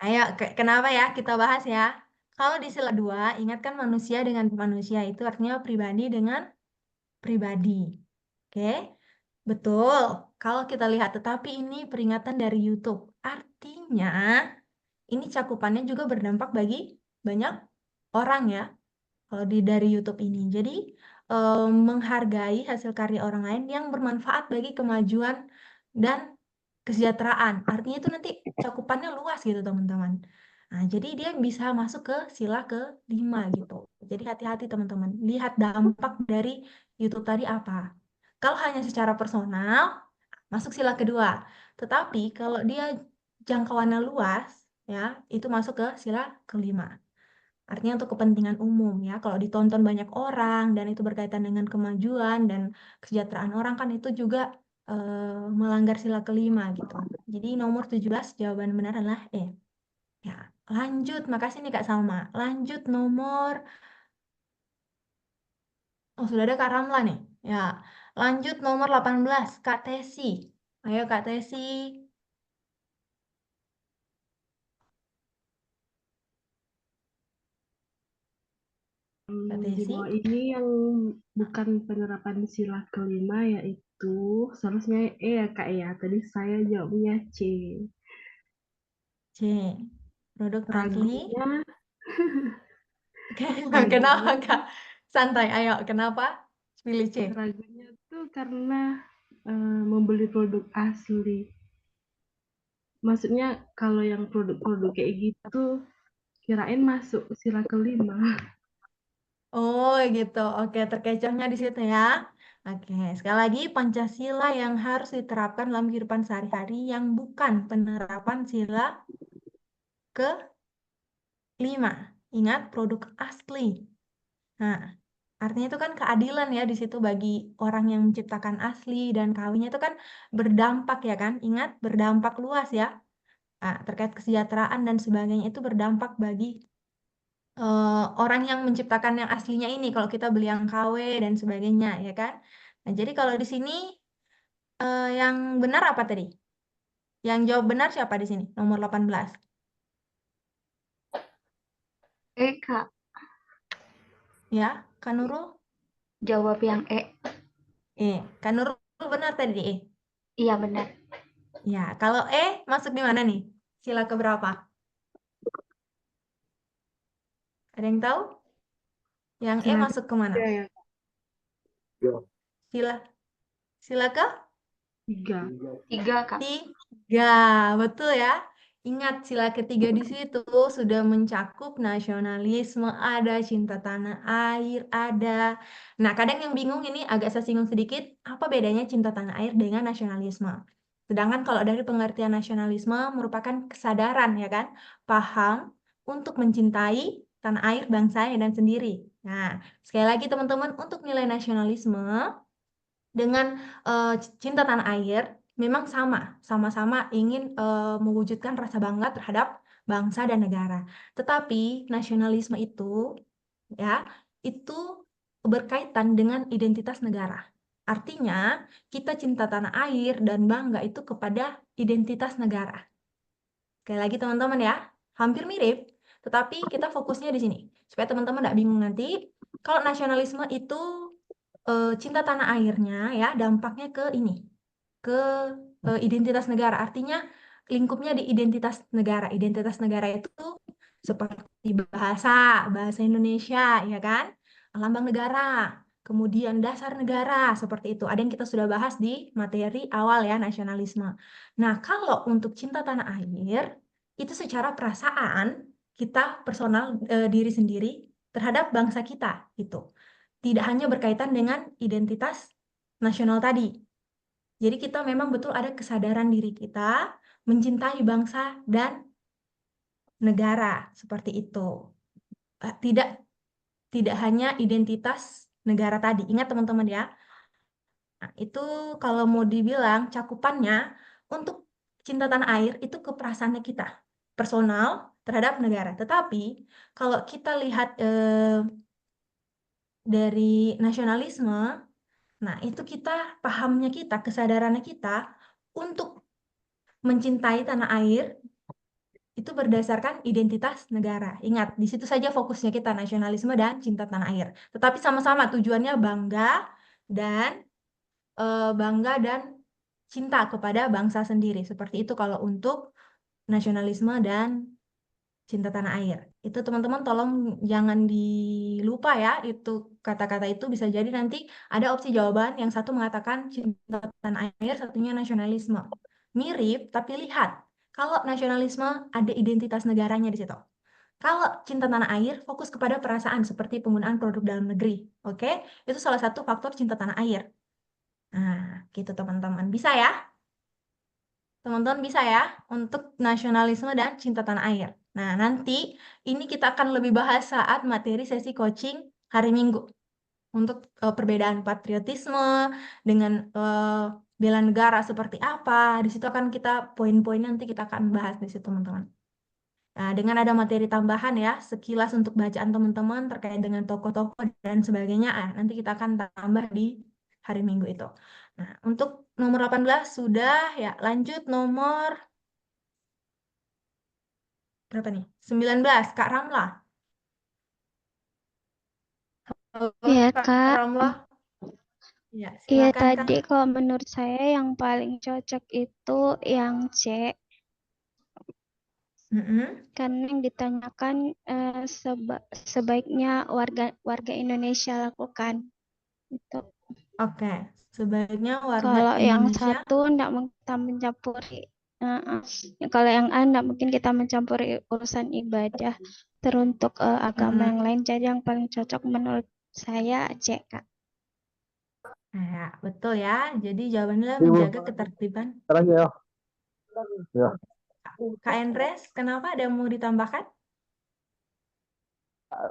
Ayo, kenapa ya? Kita bahas ya. Kalau di sila 2, ingatkan manusia dengan manusia itu artinya pribadi dengan pribadi. Oke? Betul. Kalau kita lihat, tetapi ini peringatan dari YouTube. Artinya, ini cakupannya juga berdampak bagi banyak orang ya. Kalau dari YouTube ini. Jadi, menghargai hasil karya orang lain yang bermanfaat bagi kemajuan dan kesejahteraan. Artinya itu nanti cakupannya luas gitu teman-teman. Nah, jadi dia bisa masuk ke sila ke-5 gitu. Jadi hati-hati teman-teman. Lihat dampak dari YouTube tadi apa. Kalau hanya secara personal, masuk sila kedua. Tetapi kalau dia jangkauannya luas, ya itu masuk ke sila ke-5. Artinya untuk kepentingan umum ya. Kalau ditonton banyak orang dan itu berkaitan dengan kemajuan dan kesejahteraan orang kan itu juga melanggar sila ke-5 gitu. Jadi nomor 17 jawaban benar adalah E. Ya, lanjut. Makasih nih Kak Salma. Lanjut nomor sudah ada Kak Ramla nih. Ya. Lanjut nomor 18 Kak Tesi. Ayo Kak Tesi. Kak Di Tesi. bawah ini yang bukan penerapan sila ke-5 yaitu seharusnya ya Kak ya. Tadi saya jawabnya C. C. Produk asli. Ragunya Kenapa Kak? Santai, ayo. Kenapa? Pilih C. ragunya tuh karena membeli produk asli. Maksudnya kalau yang produk-produk kayak gitu kirain masuk sila ke-5. Oh gitu, oke terkecohnya di situ ya. Oke, sekali lagi Pancasila yang harus diterapkan dalam kehidupan sehari-hari yang bukan penerapan sila ke-5. Ingat produk asli. Nah, artinya itu kan keadilan ya di situ bagi orang yang menciptakan asli dan kawinnya itu kan berdampak ya kan. Ingat berdampak luas ya. Nah, terkait kesejahteraan dan sebagainya itu berdampak bagi orang yang menciptakan yang aslinya ini kalau kita beli yang KW dan sebagainya ya kan. Nah, jadi kalau di sini yang benar apa tadi? Yang jawab benar siapa di sini? Nomor 18. Kak. Ya, Kak Nurul? Jawab yang E. Kak Nurul benar tadi E? Iya, benar. Ya, kalau E masuk di mana nih? Sila keberapa? Ada yang tahu? Yang E masuk ke mana? Sila ke? 3, Kak. 3, betul ya. Ingat sila ketiga di situ sudah mencakup nasionalisme, ada cinta tanah air, ada. Nah, kadang yang bingung ini agak saya singgung sedikit, apa bedanya cinta tanah air dengan nasionalisme? Sedangkan kalau dari pengertian nasionalisme merupakan kesadaran ya kan, paham untuk mencintai tanah air, bangsa dan sendiri. Nah, sekali lagi teman-teman, untuk nilai nasionalisme dengan cinta tanah air memang sama-sama ingin mewujudkan rasa bangga terhadap bangsa dan negara. Tetapi nasionalisme itu ya itu berkaitan dengan identitas negara. Artinya kita cinta tanah air dan bangga itu kepada identitas negara. Sekali lagi teman-teman ya, hampir mirip, tetapi kita fokusnya di sini supaya teman-teman tidak bingung nanti. Kalau nasionalisme itu cinta tanah airnya ya dampaknya ke ini, ke identitas negara. Artinya lingkupnya di identitas negara. Identitas negara itu seperti bahasa Indonesia ya kan, lambang negara, kemudian dasar negara seperti itu. Ada yang kita sudah bahas di materi awal ya nasionalisme. Nah, kalau untuk cinta tanah air itu secara perasaan kita personal diri sendiri terhadap bangsa kita itu. Tidak hanya berkaitan dengan identitas nasional tadi. Jadi kita memang betul ada kesadaran diri kita mencintai bangsa dan negara seperti itu. Tidak hanya identitas negara tadi. Ingat teman-teman ya. Nah, itu kalau mau dibilang cakupannya untuk cinta tanah air itu keperasaannya kita personal terhadap negara. Tetapi kalau kita lihat dari nasionalisme, nah itu kita pahamnya kita, kesadarannya kita untuk mencintai tanah air itu berdasarkan identitas negara. Ingat, di situ saja fokusnya kita nasionalisme dan cinta tanah air. Tetapi sama-sama tujuannya dan bangga dan cinta kepada bangsa sendiri. Seperti itu kalau untuk nasionalisme dan cinta tanah air. Itu teman-teman tolong jangan dilupa ya, itu kata-kata itu bisa jadi nanti ada opsi jawaban yang satu mengatakan cinta tanah air, satunya nasionalisme. Mirip, tapi lihat. Kalau nasionalisme ada identitas negaranya di situ. Kalau cinta tanah air fokus kepada perasaan seperti penggunaan produk dalam negeri. Oke? Itu salah satu faktor cinta tanah air. Nah, gitu teman-teman. Bisa ya? Teman-teman bisa ya untuk nasionalisme dan cinta tanah air. Nah, nanti ini kita akan lebih bahas saat materi sesi coaching hari Minggu. Untuk perbedaan patriotisme dengan bela negara seperti apa. Di situ akan kita poin-poin nanti kita akan bahas di situ teman-teman. Nah, dengan ada materi tambahan ya, sekilas untuk bacaan teman-teman terkait dengan tokoh-tokoh dan sebagainya, nanti kita akan tambah di hari Minggu itu. Nah, untuk nomor 18 sudah ya, lanjut nomor berapa nih? 19, Kak Ramla. Halo, Iya, Kak Kak. Ramla. Ya, Iya, silakan Kak. tadi kalau menurut saya yang paling cocok itu yang C, karena yang ditanyakan sebaiknya warga Indonesia lakukan. Itu. Oke, sebaiknya warga Kalau yang Indonesia. satu tidak mungkin kita mencampuri. Kalau yang A tidak mungkin kita mencampuri urusan ibadah teruntuk agama yang lain. Jadi yang paling cocok menurut saya C, Kak. Nah, betul ya. Jadi jawabannya menjaga ketertiban. Lagi ya. Ya. Kak Endres, kenapa ada yang mau ditambahkan?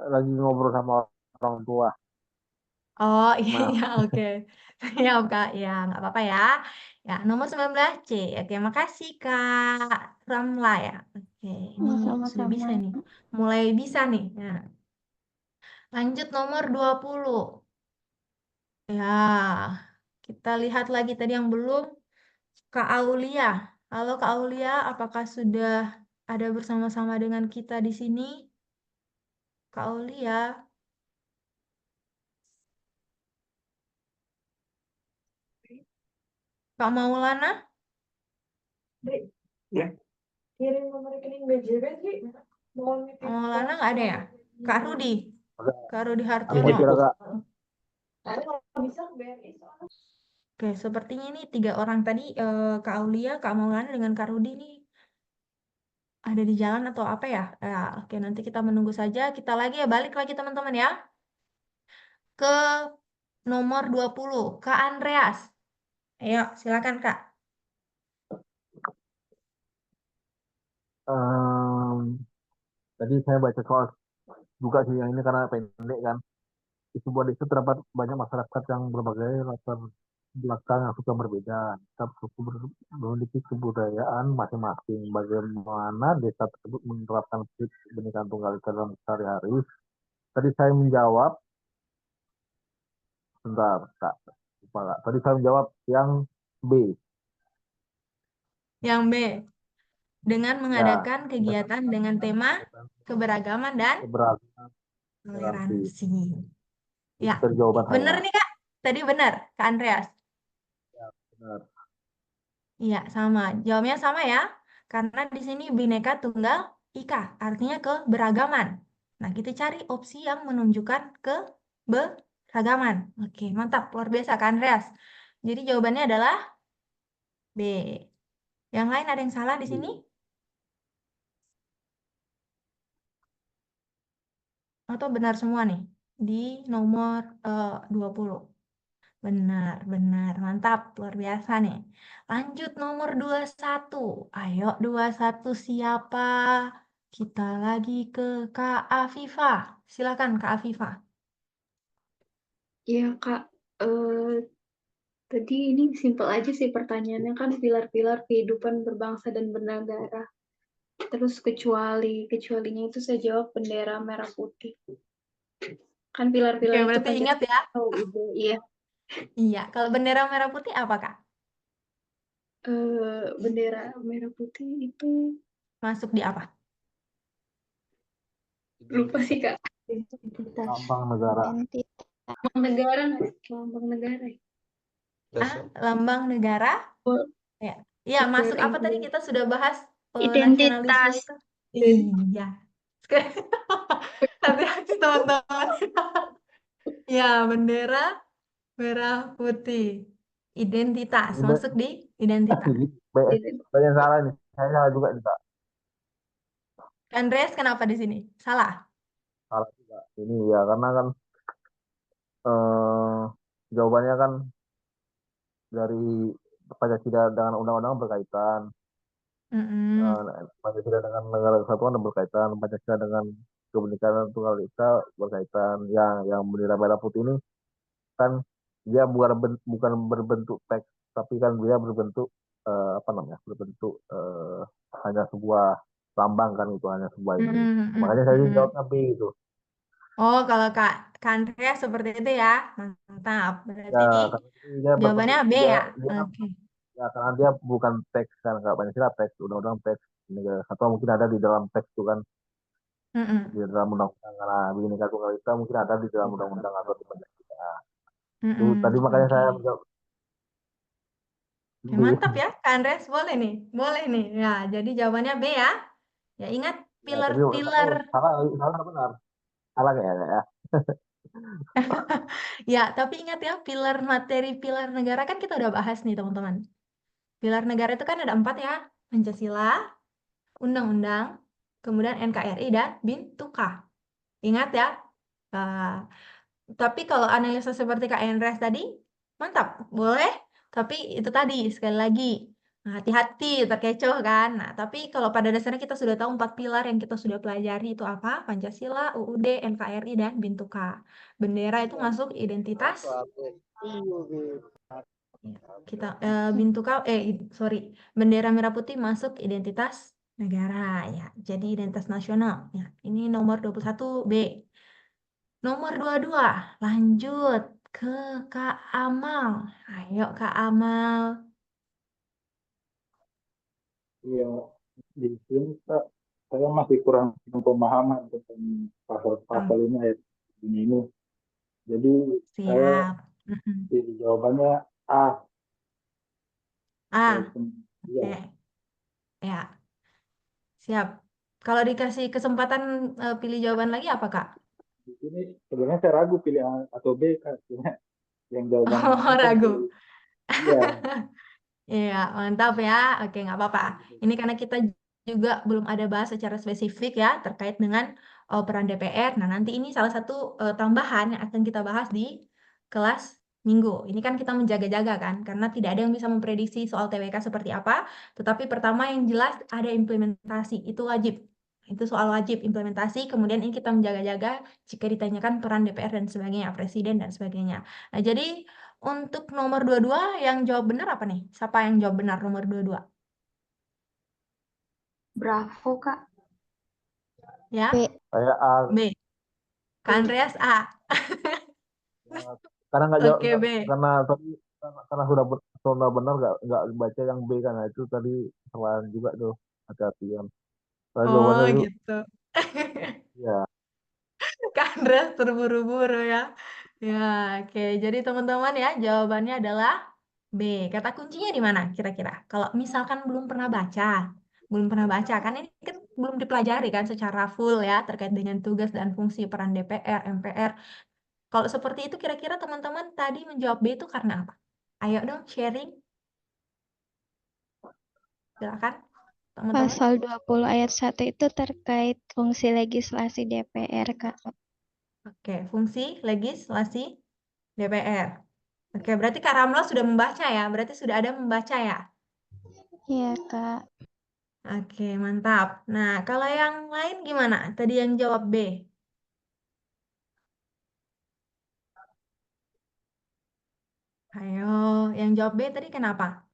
Lagi ngobrol sama orang tua. Oh iya, Maaf. iya oke. Ya Kak, ya nggak apa-apa ya. Ya, nomor 19C. Oke, makasih Kak Ramla ya. Oke, ini sudah bisa Sama-sama. nih. Mulai bisa nih. Ya. Lanjut nomor 20. Ya, kita lihat lagi tadi yang belum. Kak Aulia. Halo Kak Aulia, apakah sudah ada bersama-sama dengan kita di sini? Kak Aulia. Kak Maulana? Ya. Kirim nomor rekening BJB sih. Kak Maulana nggak ada ya? Kak Rudi? Kak Rudi Aku Hartono? kira Kak. Kalau bisa BRI soalnya. Oke, sepertinya ini 3 orang tadi, Kak Aulia, Kak Maulana, dengan Kak Rudi ini ada di jalan atau apa ya? Ya, oke, nanti kita menunggu saja. Kita lagi ya, balik lagi teman-teman ya. Ke nomor 20, Kak Andreas. Ayo, silakan Kak. Tadi saya baca soal juga sih yang ini karena pendek kan. Di sebuah desa terdapat banyak masyarakat yang berbagai latar belakang yang suka berbeda. Tetap suku memiliki kebudayaan masing-masing. Bagaimana desa tersebut menerapkan prinsip Bhinneka Tunggal Ika dalam sehari-hari? Tadi saya menjawab, sebentar Kak. Lupa, Kak. Tadi saya menjawab yang B. Yang B, dengan mengadakan kegiatan dengan tema keberagaman dan toleransi. Ya, Jawaban bener saya. nih Kak. Tadi benar, Kak Andreas. Ya, benar. Iya, sama. Jawabnya sama ya. Karena di sini Bhinneka Tunggal Ika, artinya keberagaman. Nah, kita cari opsi yang menunjukkan keberagaman. Oke, mantap. Luar biasa, Kak Andreas. Jadi jawabannya adalah B. Yang lain ada yang salah di sini? Atau benar semua nih di nomor 20? Benar, benar. Mantap, luar biasa nih. Lanjut nomor 21. Ayo 21 siapa? Kita lagi ke Kak Afifah. Silakan Kak Afifah. Iya, Kak. Tadi ini simpel aja sih pertanyaannya, kan pilar-pilar kehidupan berbangsa dan bernegara. Terus kecualinya itu saya jawab bendera merah putih. Kan Oke, pilar-pilar itu berarti ingat ya. Pancasila, Ibu. Iya. Iya, kalau bendera merah putih apa Kak? Bendera merah putih itu Masuk di apa? lupa sih, Kak. Identitas. Lambang negara. Lambang negara nggak? Lambang negara. Ah, lambang negara? Oh, Ya, ya masuk negara apa tadi Indonesia. kita sudah bahas nasionalisme Identitas. itu? Iya. Hati-hati teman-teman. Ya, bendera merah putih. Identitas, Ini masuk di identitas. banyak salah nih. Saya salah juga nih, Kak. Andreas kenapa di sini? Salah. Salah juga. Ini ya karena kan eh, jawabannya kan dari Pancasila dengan undang-undang berkaitan. Pancasila dengan negara kesatuan berkaitan. Pancasila dengan kebenekaan tunggal ika berkaitan. Yang bendera merah putih ini kan dia bukan berbentuk teks, tapi kan dia berbentuk apa namanya? Berbentuk hanya sebuah lambang kan itu, hanya sebuah ini. Makanya saya jawabnya B itu. Oh, kalau Kak Andreas seperti itu ya. Mantap. Berarti Ya, karena dia jawabannya B dia, ya. dia kan Oke. ya karena dia bukan teks kan, nggak Pancasila teks, undang-undang teks negara kesatuan mungkin ada di dalam teks itu kan, di dalam undang-undang karena Bhinneka Tunggal Ika mungkin ada di dalam undang-undang atau di Pancasila. Itu tadi makanya Oke. saya menjawab Oke, B. mantap ya, Kak Andres. Boleh nih. Boleh nih. Ya, jadi jawabannya B ya. Ya, ingat Ya, tapi pilar-pilar. salah benar. Salah kayaknya ya. Ya, tapi ingat ya, materi pilar negara kan kita udah bahas nih, teman-teman. Pilar negara itu kan ada 4 ya. Pancasila, Undang-Undang, kemudian NKRI, dan Bhinneka. Ingat ya. Tapi kalau analisa seperti Kak Andres tadi, mantap. Boleh. Tapi itu tadi, sekali lagi, hati-hati, terkecoh kan. Nah, tapi kalau pada dasarnya kita sudah tahu 4 pilar yang kita sudah pelajari itu apa? Pancasila, UUD, NKRI, dan Bhinneka. Bendera itu masuk identitas. Kita bendera merah putih masuk identitas negara ya. Jadi identitas nasional ya. Ini nomor 21 B. Nomor 22, lanjut ke Kak Amal. Ayo Kak Amal. Iya, di sini Kak, saya masih kurang pemahaman tentang pasal-pasal ini ayat ini. Jadi saya Siap. pilih jawabannya A. A. Iya. Oke. Ya, siap. Kalau dikasih kesempatan pilih jawaban lagi apa Kak? Di sini sebenarnya saya ragu pilih A atau B Kak. Cuma yang jawaban Oh, ini kan ragu. iya. Iya, mantap ya. Oke, nggak apa-apa. Ini karena kita juga belum ada bahas secara spesifik ya terkait dengan peran DPR. Nah, nanti ini salah satu tambahan yang akan kita bahas di kelas minggu. Ini kan kita menjaga-jaga kan, karena tidak ada yang bisa memprediksi soal TWK seperti apa. Tetapi pertama yang jelas ada implementasi, itu wajib. Itu soal wajib implementasi. Kemudian ini kita menjaga-jaga jika ditanyakan peran DPR dan sebagainya, presiden dan sebagainya. Nah, jadi untuk nomor 22 yang jawab benar apa nih? Siapa yang jawab benar nomor 22? Bravo, Kak. Ya? Saya A. B. Kak Andreas A. Karena nggak jawab Oke, B. karena sudah benar nggak baca yang B kan. Nah, itu tadi kesalahan juga tuh, hati-hati kan. Soalnya Oh, jawabannya itu gitu. ya. Kak Andreas terburu-buru ya. Ya, oke. Jadi teman-teman ya, jawabannya adalah B. Kata kuncinya di mana kira-kira? Kalau misalkan belum pernah baca kan ini kan belum dipelajari kan secara full ya terkait dengan tugas dan fungsi peran DPR, MPR. Kalau seperti itu kira-kira teman-teman tadi menjawab B itu karena apa? Ayo dong sharing. Silakan teman-teman. Pasal 20 ayat 1 itu terkait fungsi legislasi DPR, Kak. Oke, fungsi legislasi DPR. Oke, berarti Kak Ramla sudah membaca ya? Berarti sudah ada membaca ya? Iya, Kak. Oke, mantap. Nah, kalau yang lain gimana? Tadi yang jawab B. Ayo, yang jawab B tadi kenapa?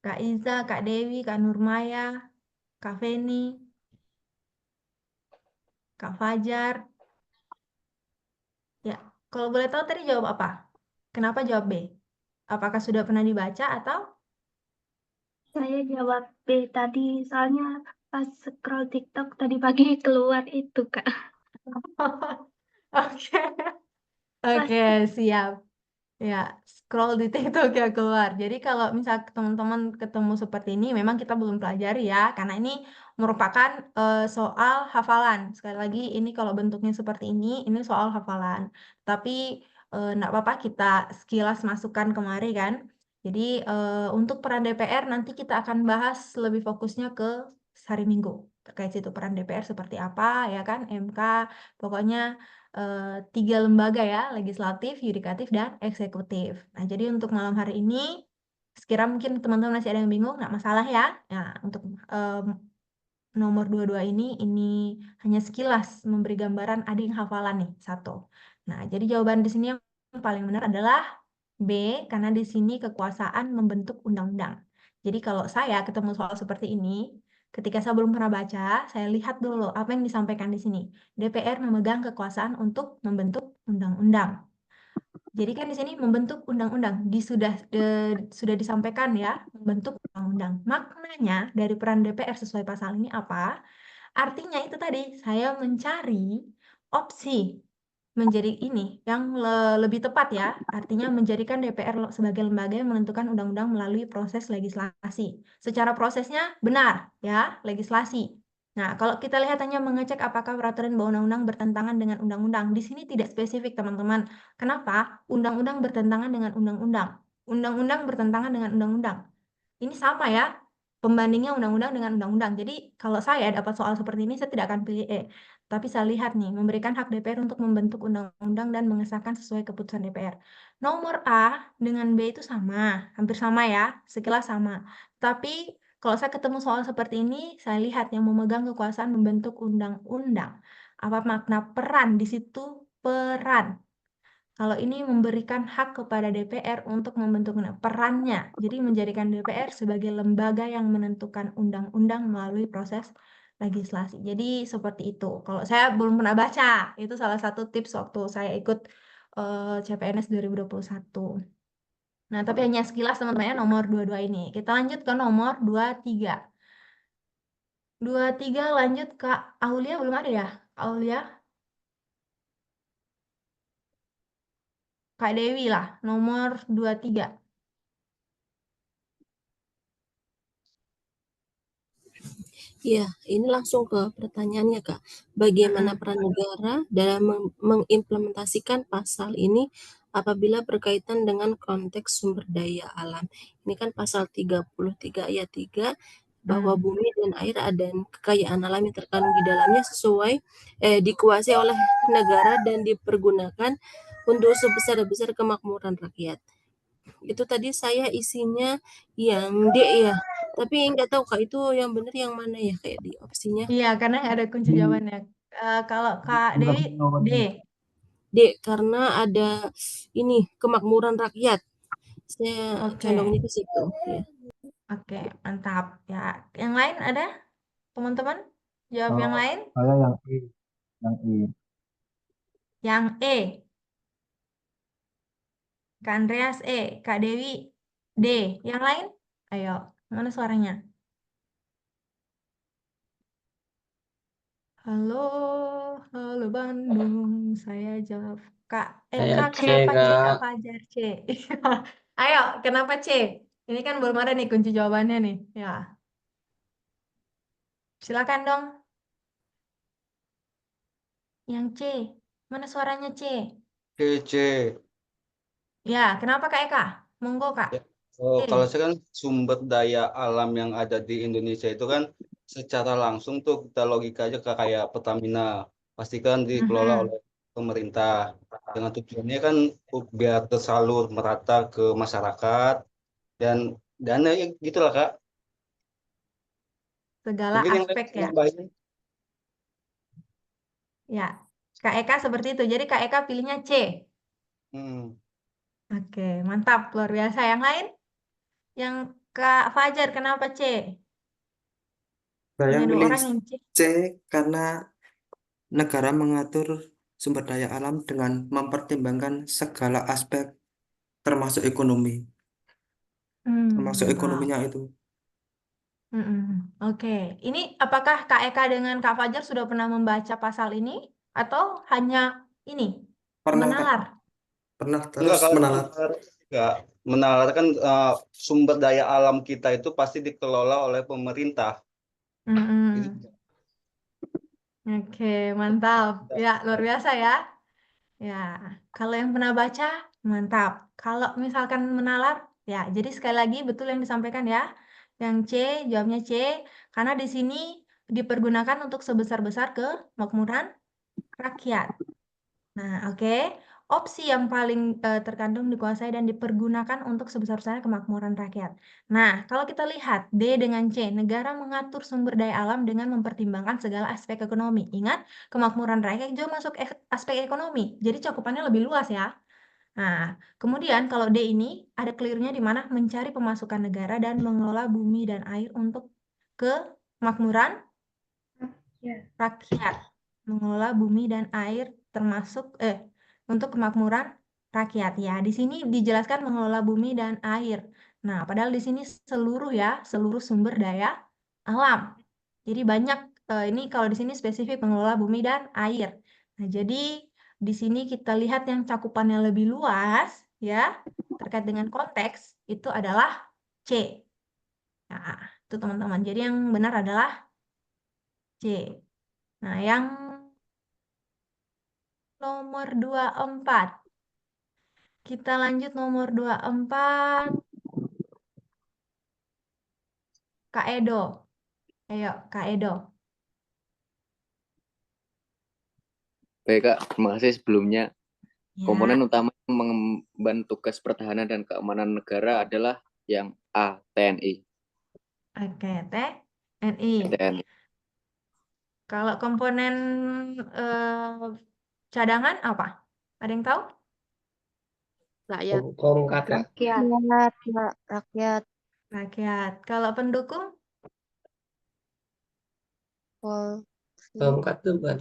Kak Iza, Kak Dewi, Kak Nurmaya, Kak Feni, Kak Fajar. Ya, kalau boleh tahu tadi jawab apa? Kenapa jawab B? Apakah sudah pernah dibaca atau? Saya jawab B tadi, soalnya pas scroll TikTok tadi pagi keluar itu, Kak. Oke, Pas oke, siap. Ya, scroll di TikTok ya keluar. Jadi kalau misal teman-teman ketemu seperti ini, memang kita belum pelajari ya, karena ini merupakan soal hafalan. Sekali lagi, ini kalau bentuknya seperti ini soal hafalan. Tapi enggak apa-apa kita sekilas masukkan kemari kan. Jadi untuk peran DPR nanti kita akan bahas lebih fokusnya ke hari Minggu. Terkait situ peran DPR seperti apa ya kan, MK, pokoknya 3 lembaga ya, legislatif, yudikatif, dan eksekutif. Nah, jadi untuk malam hari ini, sekira mungkin teman-teman masih ada yang bingung, nggak masalah ya. Nah, untuk nomor 22 ini hanya sekilas memberi gambaran ada yang hafalan nih, satu. Nah, jadi jawaban di sini yang paling benar adalah B, karena di sini kekuasaan membentuk undang-undang. Jadi kalau saya ketemu soal seperti ini, ketika saya belum pernah baca, saya lihat dulu apa yang disampaikan di sini. DPR memegang kekuasaan untuk membentuk undang-undang. Jadi kan di sini membentuk undang-undang, sudah disampaikan ya, membentuk undang-undang. Maknanya dari peran DPR sesuai pasal ini apa? Artinya itu tadi, saya mencari opsi menjadi ini yang lebih tepat ya, artinya menjadikan DPR sebagai lembaga yang menentukan undang-undang melalui proses legislasi. Secara prosesnya benar ya, legislasi. Nah, kalau kita lihat hanya mengecek apakah peraturan bawah undang-undang bertentangan dengan undang-undang, di sini tidak spesifik teman-teman. Kenapa? Undang-undang bertentangan dengan undang-undang. Undang-undang bertentangan dengan undang-undang. Ini sama ya, pembandingnya undang-undang dengan undang-undang. Jadi kalau saya dapat soal seperti ini, saya tidak akan pilih E. Tapi saya lihat nih, memberikan hak DPR untuk membentuk undang-undang dan mengesahkan sesuai keputusan DPR. Nomor A dengan B itu sama, hampir sama ya, sekilas sama. Tapi kalau saya ketemu soal seperti ini, saya lihat yang memegang kekuasaan membentuk undang-undang. Apa makna peran di situ? Peran. Kalau ini memberikan hak kepada DPR untuk membentuk perannya, jadi menjadikan DPR sebagai lembaga yang menentukan undang-undang melalui proses legislasi. Jadi seperti itu. Kalau saya belum pernah baca, itu salah satu tips waktu saya ikut CPNS 2021. Nah, tapi hanya sekilas teman-teman ya, nomor 22 ini. Kita lanjut ke nomor 23. 23 lanjut Kak Aulia, belum ada ya? Aulia? Kak Dewi lah, nomor 23. Iya, ini langsung ke pertanyaannya, Kak. Bagaimana peran negara dalam mengimplementasikan pasal ini apabila berkaitan dengan konteks sumber daya alam? Ini kan pasal 33 ayat 3 bahwa bumi dan air dan kekayaan alam yang terkandung di dalamnya dikuasai oleh negara dan dipergunakan untuk sebesar-besar kemakmuran rakyat. Itu tadi saya isinya yang D ya. Tapi nggak tahu Kak itu yang benar yang mana ya kayak di opsinya. Iya, karena ada kunci jawabannya. Kalau Kak Dewi, D. D, karena ada ini kemakmuran rakyat. Saya condongnya ke situ. Ya. Oke, mantap. Ya, yang lain ada? Teman-teman? Jawab yang lain? Saya yang E. Yang E. Yang E. Kak Andreas E. Kak Dewi D. Yang lain? Ayo, mana suaranya? Halo, halo Bandung. Saya jawab Kak. Saya Kak, C, kenapa C? Kak Kak. Fajar C. Ayo, kenapa C? Ini kan belum ada nih kunci jawabannya nih. Ya, silakan dong. Yang C. Mana suaranya C? C. Ya, kenapa Kak Eka? Monggo Kak. C. Kalau saya kan sumber daya alam yang ada di Indonesia itu kan secara langsung tuh kita logika aja kayak Pertamina pastikan dikelola oleh pemerintah. Dengan tujuannya kan biar tersalur merata ke masyarakat dan dana ya gitulah Kak. Segala Mungkin yang lain aspek ya. nambahin. Ya, Kak Eka seperti itu. Jadi Kak Eka pilihnya C. Oke, mantap. Luar biasa. Yang lain? Yang Kak Fajar, kenapa C? Saya Hanya 2 milih orang yang C. C karena negara mengatur sumber daya alam dengan mempertimbangkan segala aspek termasuk ekonomi, termasuk Mantap. ekonominya itu. Oke, ini apakah Kak Eka dengan Kak Fajar sudah pernah membaca pasal ini atau hanya ini Pernah Kak, menalar? pernah Enggak, terus kalau menalar. menalar kan sumber daya alam kita itu pasti dikelola oleh pemerintah. Itu Oke, mantap. Ya, luar biasa ya. Ya, kalau yang pernah baca, mantap. Kalau misalkan menalar, ya, jadi sekali lagi betul yang disampaikan ya. Yang C, jawabnya C, karena di sini dipergunakan untuk sebesar-besar kemakmuran rakyat. Nah, oke. Opsi yang paling terkandung dikuasai dan dipergunakan untuk sebesar-besarnya kemakmuran rakyat. Nah, kalau kita lihat D dengan C, negara mengatur sumber daya alam dengan mempertimbangkan segala aspek ekonomi. Ingat, kemakmuran rakyat juga masuk aspek ekonomi. Jadi cakupannya lebih luas ya. Nah, kemudian kalau D ini ada kelirunya di mana mencari pemasukan negara dan mengelola bumi dan air untuk kemakmuran rakyat. Mengelola bumi dan air termasuk untuk kemakmuran rakyat ya. Di sini dijelaskan mengelola bumi dan air. Nah, padahal di sini seluruh ya, seluruh sumber daya alam. Jadi banyak ini kalau di sini spesifik mengelola bumi dan air. Nah, jadi di sini kita lihat yang cakupannya lebih luas ya, terkait dengan konteks itu adalah C. Nah, itu teman-teman. Jadi yang benar adalah C. Nah, yang nomor 24. Kita lanjut nomor 24. Kak Edo. Ayo, Kak Edo. Baik Kak, terima kasih sebelumnya. Ya. Komponen utama yang mengemban tugas pertahanan dan keamanan negara adalah yang A, TNI. Oke, TNI. TNI. Kalau komponen cadangan apa? Ada yang tahu? Rakyat. Kongkat Kak. Rakyat. Rakyat. Kalau pendukung? Kongkat tuh bukan.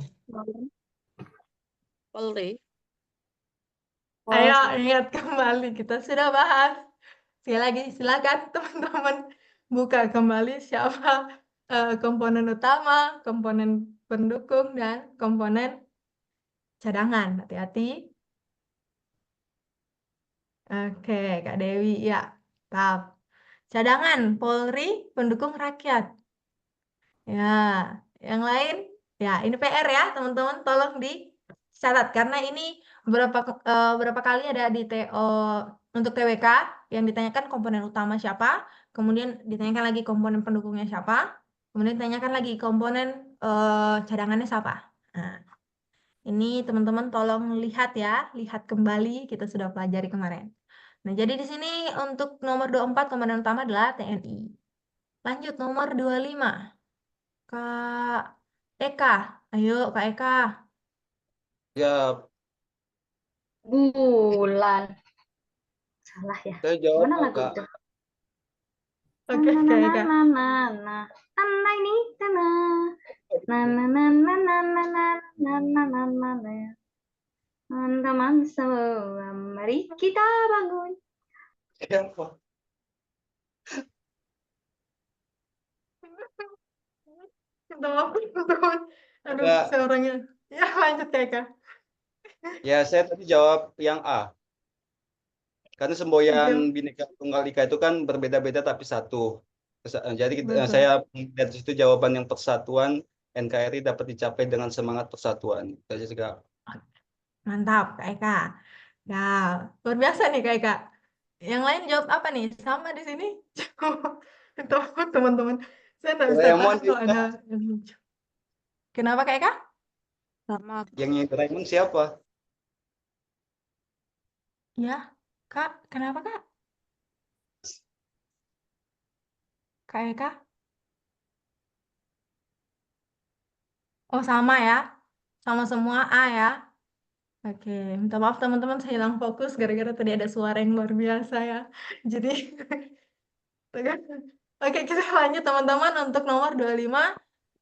Polri. Ayo ingat kembali, kita sudah bahas. Sekali lagi, silakan teman-teman buka kembali siapa komponen utama, komponen pendukung, dan komponen cadangan. Hati-hati. Oke, Kak Dewi, ya. Tap. Cadangan, Polri, pendukung rakyat. Ya, yang lain, ya ini PR ya, teman-teman, tolong dicatat karena ini berapa kali ada di TO untuk TWK yang ditanyakan komponen utama siapa, kemudian ditanyakan lagi komponen pendukungnya siapa, kemudian ditanyakan lagi komponen cadangannya siapa. Nah, ini teman-teman tolong lihat ya, lihat kembali kita sudah pelajari kemarin. Nah, jadi di sini untuk nomor 24 komponen utama adalah TNI. Lanjut nomor 25. Kak Eka, ayo Kak Eka. Ya, Bulan. Salah ya. saya jawab Mana lagu Kak. itu? Oke, Kak Eka. Ini teman-teman semua, mari kita bangun. Siapa? Teman-teman. Aduh, Ya. saya orangnya. Ya, lanjut Kak Eka. Ya, saya tadi jawab yang A. Karena semboyan Bhinneka Tunggal Ika itu kan berbeda-beda tapi satu. Jadi Betul. saya dari situ jawaban yang persatuan NKRI dapat dicapai dengan semangat persatuan. Saya juga. Mantap Kak Eka. Ya, luar biasa nih Kak Eka. Yang lain jawab apa nih? Sama di sini. Teman-teman. Saya nggak bisa Doraemon tahan kalau juga. ada yang lucu. Kenapa Kak Eka? Sama. Yang Doraemon siapa? Ya, Kak, kenapa Kak? Kak Eka? Oh, sama ya. Sama semua A ya. Oke, minta maaf teman-teman, saya hilang fokus gara-gara tadi ada suara yang luar biasa ya. Jadi, oke, kita lanjut teman-teman untuk nomor 25.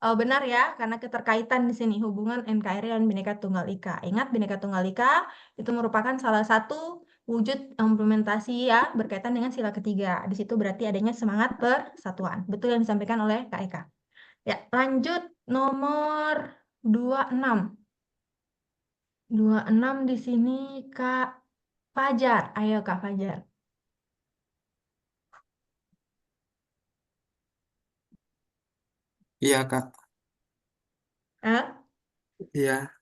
Benar ya, karena keterkaitan di sini hubungan NKRI dan Bhinneka Tunggal Ika. Ingat, Bhinneka Tunggal Ika itu merupakan salah satu wujud implementasi ya berkaitan dengan sila ketiga. Di situ berarti adanya semangat persatuan. Betul yang disampaikan oleh Kak Eka. Ya, lanjut nomor 26. 26 di sini Kak Fajar. Ayo Kak Fajar. Iya, Kak. Eh? Iya.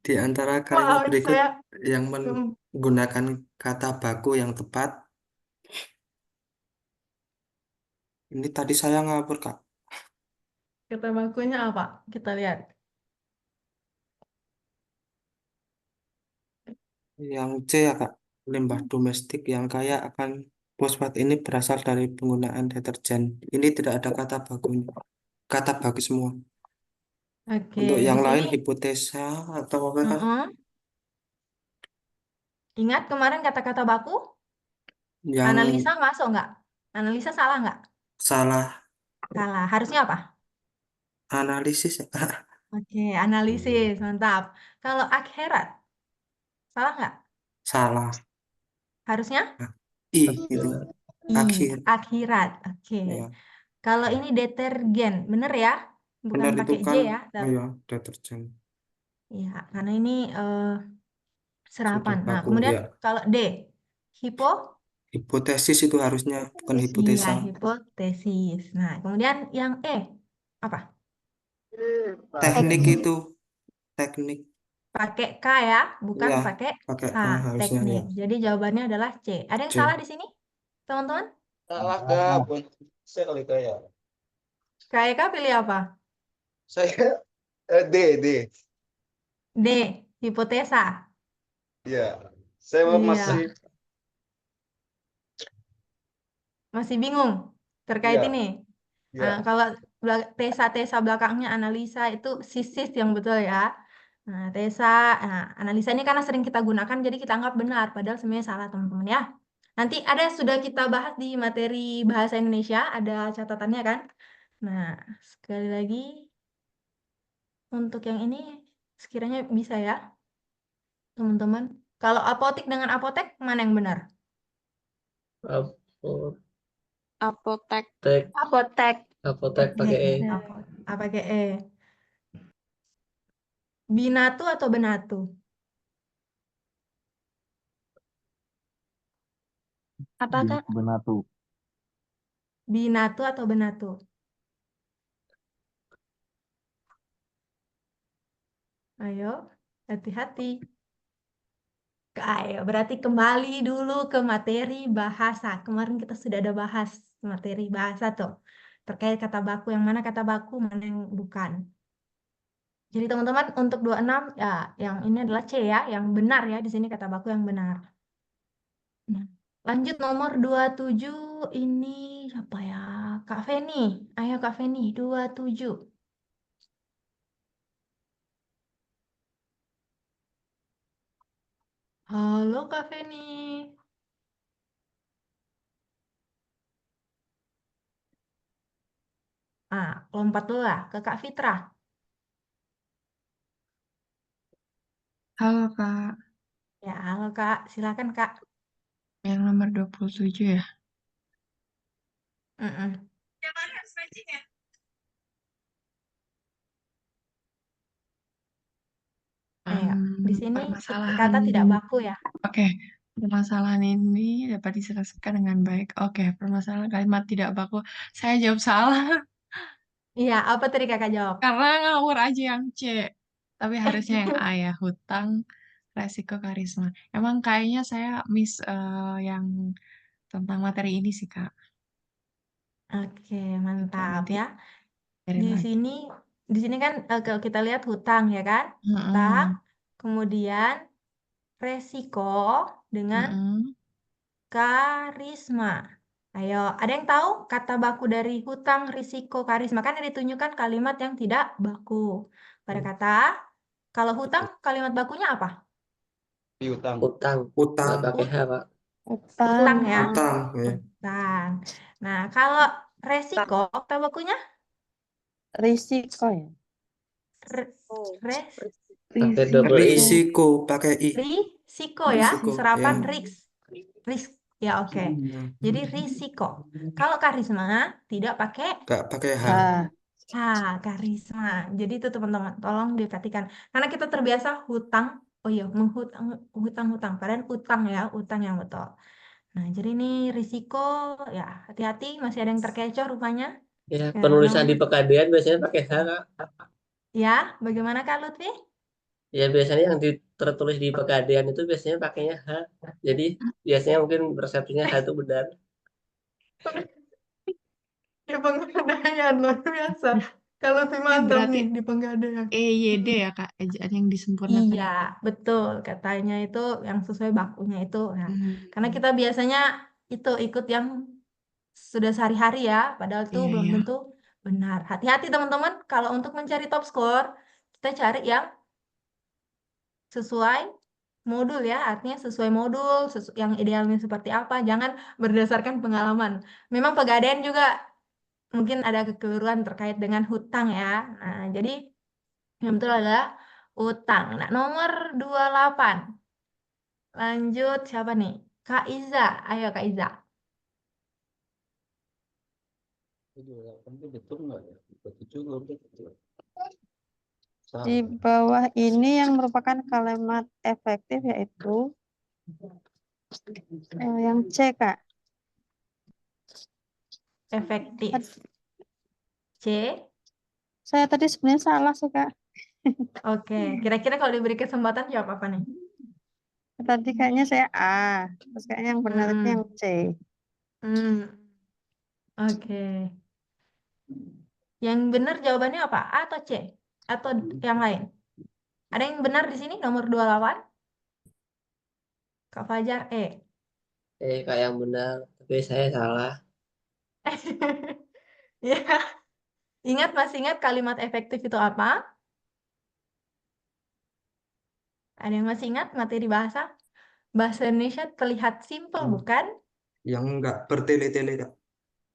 Di antara kalimat Maaf, berikut saya yang menggunakan kata baku yang tepat, ini tadi saya ngabur, Kak. kata bakunya apa? Kita lihat. Yang C ya, Kak. Limbah domestik yang kaya akan fosfat ini berasal dari penggunaan deterjen. Ini tidak ada kata bakunya. Kata baku semua. Oke, Untuk di yang sini lain hipotesa atau apa, Kak? Ingat kemarin kata-kata baku? Yang Analisa masuk nggak? Analisa salah nggak? salah Salah. Harusnya apa? analisis ya. Oke, analisis. Mantap. Kalau akhirat, salah nggak? Salah. Harusnya? I itu I, akhir. akhirat. Oke. Ya. Kalau ini detergen, bener ya? Bukan Benar itu pakai J kan, ya. ya, deterjen. Iya, karena ini serapan. Sudah Nah, baku kemudian ya. kalau D, hipo? Hipotesis itu harusnya bukan Iya, hipotesa. hipotesis. Nah, kemudian yang E, apa? Teknik itu teknik. Pakai K ya, bukan Ya, pakai pakai K, harusnya teknik. ya. Jadi jawabannya adalah C. Ada yang C. salah di sini, teman-teman? Salah Kak, saya kali kayak. Kak Eka pilih apa? Saya D. D, hipotesa. Ya, saya masih Iya, masih bingung terkait ya, ini. ya. Kalau tesa belakangnya analisa itu sisis yang betul ya. Nah, tesa, analisa ini karena sering kita gunakan jadi kita anggap benar, padahal sebenarnya salah teman-teman ya. Nanti ada sudah kita bahas di materi bahasa Indonesia, ada catatannya kan. Nah, sekali lagi untuk yang ini sekiranya bisa ya, teman-teman. Kalau apotik dengan apotek mana yang benar? Apotek. Apotek. Apotek pakai E. Pakai E. Binatu atau benatu? Apa Kak? Benatu. Binatu atau benatu? Ayo, hati-hati. Ayo, berarti kembali dulu ke materi bahasa. Kemarin kita sudah ada bahas materi bahasa tuh. Terkait kata baku, yang mana kata baku, mana yang bukan. Jadi teman-teman untuk 26, ya, yang ini adalah C ya, yang benar ya. Di sini kata baku yang benar. Nah, lanjut nomor 27, ini apa ya? Kak Feni. Ayo Kak Feni, 27. Halo Kak Feni. Lompat dulu lah ke Kak Fitra. Halo Kak, Ya, halo Kak. Silakan Kak. yang nomor 27 ya. Mm-mm. Ayo, di sini kata tidak baku ya. Oke, permasalahan ini dapat diselesaikan dengan baik. Oke, permasalahan kalimat tidak baku. Saya jawab salah Iya, apa tadi kakak jawab? karena ngawur aja yang C. Tapi harusnya yang A ya, hutang, resiko, karisma. Emang kayaknya saya miss yang tentang materi ini sih, Kak. Oke, mantap Nanti ya. cari Di lagi. sini, di sini kan kalau kita lihat hutang ya kan, hutang. kemudian resiko dengan karisma. Ayo, ada yang tahu kata baku dari hutang, risiko, karisma? Kan yang ditunjukkan kalimat yang tidak baku. Pada kata, kalau hutang kalimat bakunya apa? Piutang. Utang. Utang. Nggak pakai H, Pak. Utang ya. Utang. Ya. Utang. Nah, kalau resiko, kata bakunya? Risiko ya. Pakai double I. Risiko pakai I. Risiko ya, Risiko, serapan ya. risk. Ya, oke. Jadi risiko. Kalau karisma tidak pakai Gak pakai H. karisma. Jadi itu teman-teman, tolong diperhatikan. Karena kita terbiasa hutang. Oh iya, hutang. Padahal utang ya, utang yang betul. Nah, jadi ini risiko ya, hati-hati masih ada yang terkecoh rupanya. Ya, Ya, penulisan di namun pegadaian biasanya pakai H, Kak. ya, bagaimana Kak Lutfi? Ya, biasanya yang tertulis di pegadaian itu biasanya pakainya H. Jadi, biasanya mungkin persepsinya H itu benar. Ya Pegadaian luar biasa. Kalau Lutfi mantap berarti nih di Pegadaian. EYD ya Kak, ejaan yang disempurnakan. Iya, betul. Katanya itu yang sesuai bakunya itu. Nah, karena kita biasanya itu ikut yang sudah sehari-hari ya, padahal itu Iya, belum iya. tentu benar. Hati-hati teman-teman, kalau untuk mencari top score, kita cari yang sesuai modul ya, artinya sesuai modul, yang idealnya seperti apa, jangan berdasarkan pengalaman. Memang Pegadaian juga mungkin ada kekeliruan terkait dengan hutang ya. Nah, jadi yang betul adalah utang. Nah, nomor 28. Lanjut siapa nih? Kak Iza. Ayo Kak Iza. Betul nggak ya? Betul juga. Di bawah ini yang merupakan kalimat efektif yaitu yang C, Kak. Efektif. C. Saya tadi sebenarnya salah sih, Kak. Oke, kira-kira kalau diberi kesempatan jawab apa nih? Tadi kayaknya saya A, terus kayaknya yang benar itu yang C. Oke. Yang benar jawabannya apa? A atau C? Atau yang lain? Ada yang benar di sini nomor 28? Kak Fajar E. Kak yang benar, tapi saya salah. Ya. Masih ingat kalimat efektif itu apa? Ada yang masih ingat materi bahasa? Bahasa Indonesia terlihat simpel, bukan? Yang enggak bertele-tele, Kak.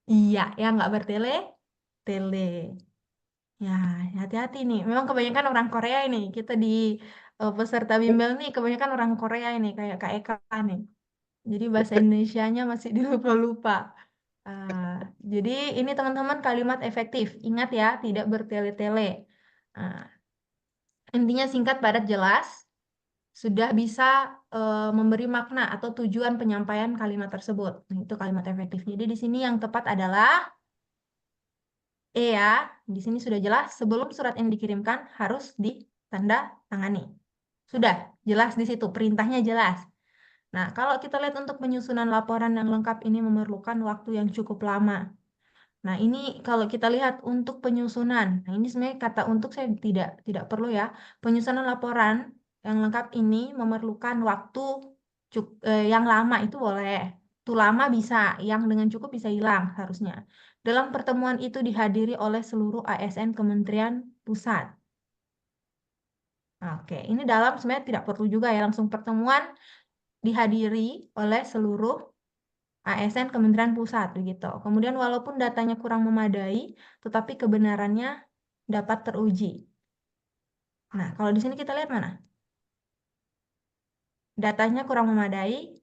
Iya, yang nggak bertele-tele. Ya, hati-hati nih. Memang kebanyakan orang Korea ini. Kita di peserta bimbel nih, kebanyakan orang Korea ini, kayak Kak Eka nih. Jadi bahasa Indonesianya masih dilupa-lupa. Jadi ini teman-teman kalimat efektif. Ingat ya, tidak bertele-tele. Intinya singkat, padat, jelas. Sudah bisa memberi makna atau tujuan penyampaian kalimat tersebut. Nah, itu kalimat efektif. Jadi di sini yang tepat adalah E ya. Di sini sudah jelas sebelum surat ini dikirimkan harus ditanda tangani. Sudah jelas di situ, perintahnya jelas. Nah, kalau kita lihat untuk penyusunan laporan yang lengkap ini memerlukan waktu yang cukup lama. Nah, ini kalau kita lihat untuk penyusunan. Nah, ini sebenarnya kata untuk saya tidak perlu ya. Penyusunan laporan yang lengkap ini memerlukan waktu yang lama itu boleh. Itu lama bisa, yang dengan cukup bisa hilang harusnya. Dalam pertemuan itu dihadiri oleh seluruh ASN Kementerian Pusat. Oke, ini dalam sebenarnya tidak perlu juga ya, langsung pertemuan dihadiri oleh seluruh ASN Kementerian Pusat begitu. Kemudian walaupun datanya kurang memadai, tetapi kebenarannya dapat teruji. Nah, kalau di sini kita lihat mana? Datanya kurang memadai,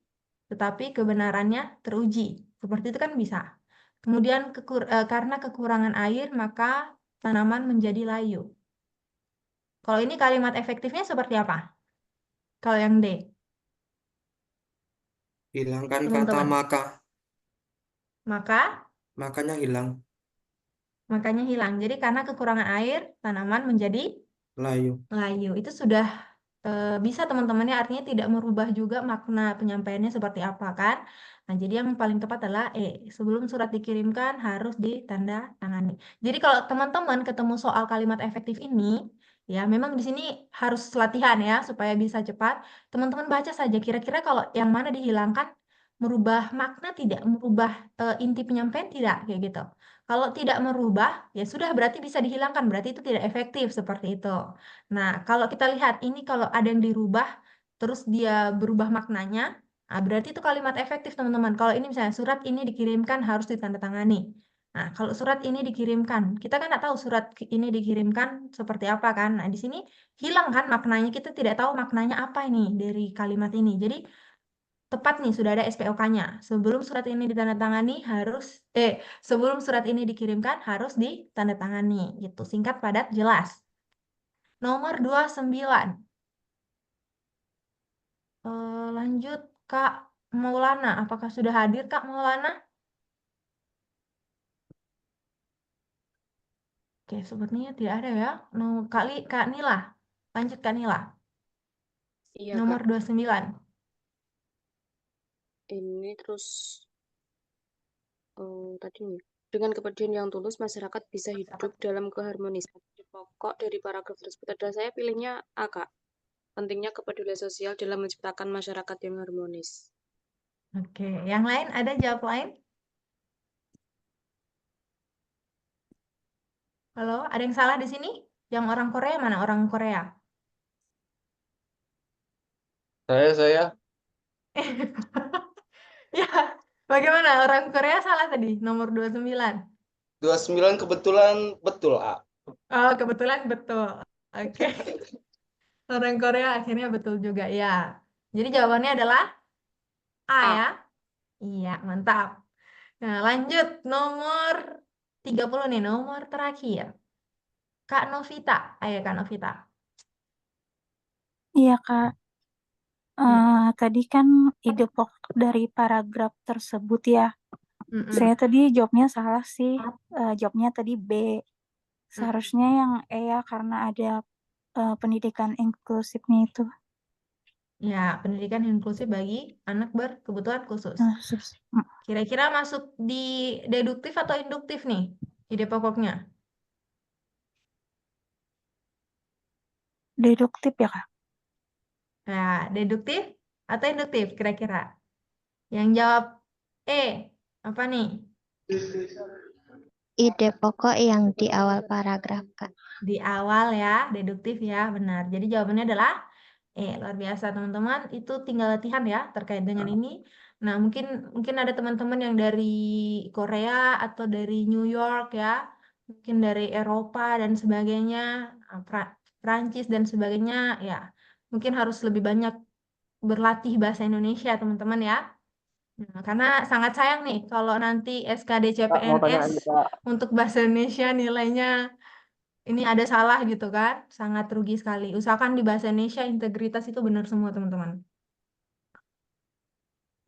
tetapi kebenarannya teruji. Seperti itu kan bisa. Kemudian karena kekurangan air, maka tanaman menjadi layu. Kalau ini kalimat efektifnya seperti apa? Kalau yang D. Hilangkan kata Teman-teman. maka. Makanya hilang. Makanya hilang. Jadi karena kekurangan air, tanaman menjadi layu. Itu sudah bisa teman-teman ya, artinya tidak merubah juga makna penyampaiannya seperti apa kan. Nah, jadi yang paling tepat adalah E. Sebelum surat dikirimkan harus ditanda tangani. Jadi kalau teman-teman ketemu soal kalimat efektif ini, Ya, memang di sini harus latihan ya supaya bisa cepat. Teman-teman baca saja kira-kira kalau yang mana dihilangkan merubah makna tidak, merubah inti penyampaian tidak kayak gitu. Kalau tidak merubah, ya sudah berarti bisa dihilangkan, berarti itu tidak efektif seperti itu. Nah, kalau kita lihat ini kalau ada yang dirubah terus dia berubah maknanya, nah, berarti itu kalimat efektif teman-teman. Kalau ini misalnya surat ini dikirimkan harus ditandatangani. Nah, kalau surat ini dikirimkan, kita kan nggak tahu surat ini dikirimkan seperti apa kan. Nah, di sini hilang kan maknanya, kita tidak tahu maknanya apa ini dari kalimat ini. Jadi tepat nih sudah ada SPOK-nya. Sebelum surat ini ditandatangani harus sebelum surat ini dikirimkan harus ditandatangani gitu. Singkat, padat, jelas. Nomor 29. Lanjut Kak Maulana. Apakah sudah hadir Kak Maulana? Oke, sepertinya tidak ada ya. Kak Nila. Lanjut Kak Nila. Iya, Nomor Kak. 29. Ini terus tadi nih. Dengan kepedulian yang tulus, masyarakat bisa hidup dalam keharmonisan. Pokok dari paragraf tersebut adalah saya pilihnya A, Kak. Pentingnya kepedulian sosial dalam menciptakan masyarakat yang harmonis. Oke, yang lain ada jawab lain? Halo, ada yang salah di sini? Yang orang Korea mana orang Korea? Saya Ya, bagaimana? Orang Korea salah tadi, nomor 29. 29 kebetulan betul, A. Oh, kebetulan betul. Oke. Orang Korea akhirnya betul juga, ya. Jadi jawabannya adalah A ya? Iya, mantap. Nah, lanjut. Nomor 30 nih, nomor terakhir. Kak Novita. Ayo, Kak Novita. Iya, Kak. Tadi kan ide pokok dari paragraf tersebut ya. Saya tadi jawabnya salah sih. Jawabnya tadi B. Seharusnya yang E ya, karena ada pendidikan inklusifnya itu. Ya, pendidikan inklusif bagi anak berkebutuhan khusus. Kira-kira masuk di deduktif atau induktif nih ide pokoknya? Deduktif ya, Kak? Nah, deduktif atau induktif kira-kira? Yang jawab E, apa nih? Ide pokok yang di awal paragraf, Kak. Di awal ya, deduktif ya, benar. Jadi jawabannya adalah luar biasa teman-teman. Itu tinggal latihan ya terkait dengan ini. Nah, mungkin ada teman-teman yang dari Korea atau dari New York ya, mungkin dari Eropa dan sebagainya, Prancis dan sebagainya ya. Mungkin harus lebih banyak berlatih bahasa Indonesia teman-teman ya. Nah, karena sangat sayang nih kalau nanti SKD Kak, mau tanya CPNS ini, Kak. untuk bahasa Indonesia nilainya ini ada salah gitu kan, sangat rugi sekali. Usahakan di bahasa Indonesia integritas itu benar semua teman-teman.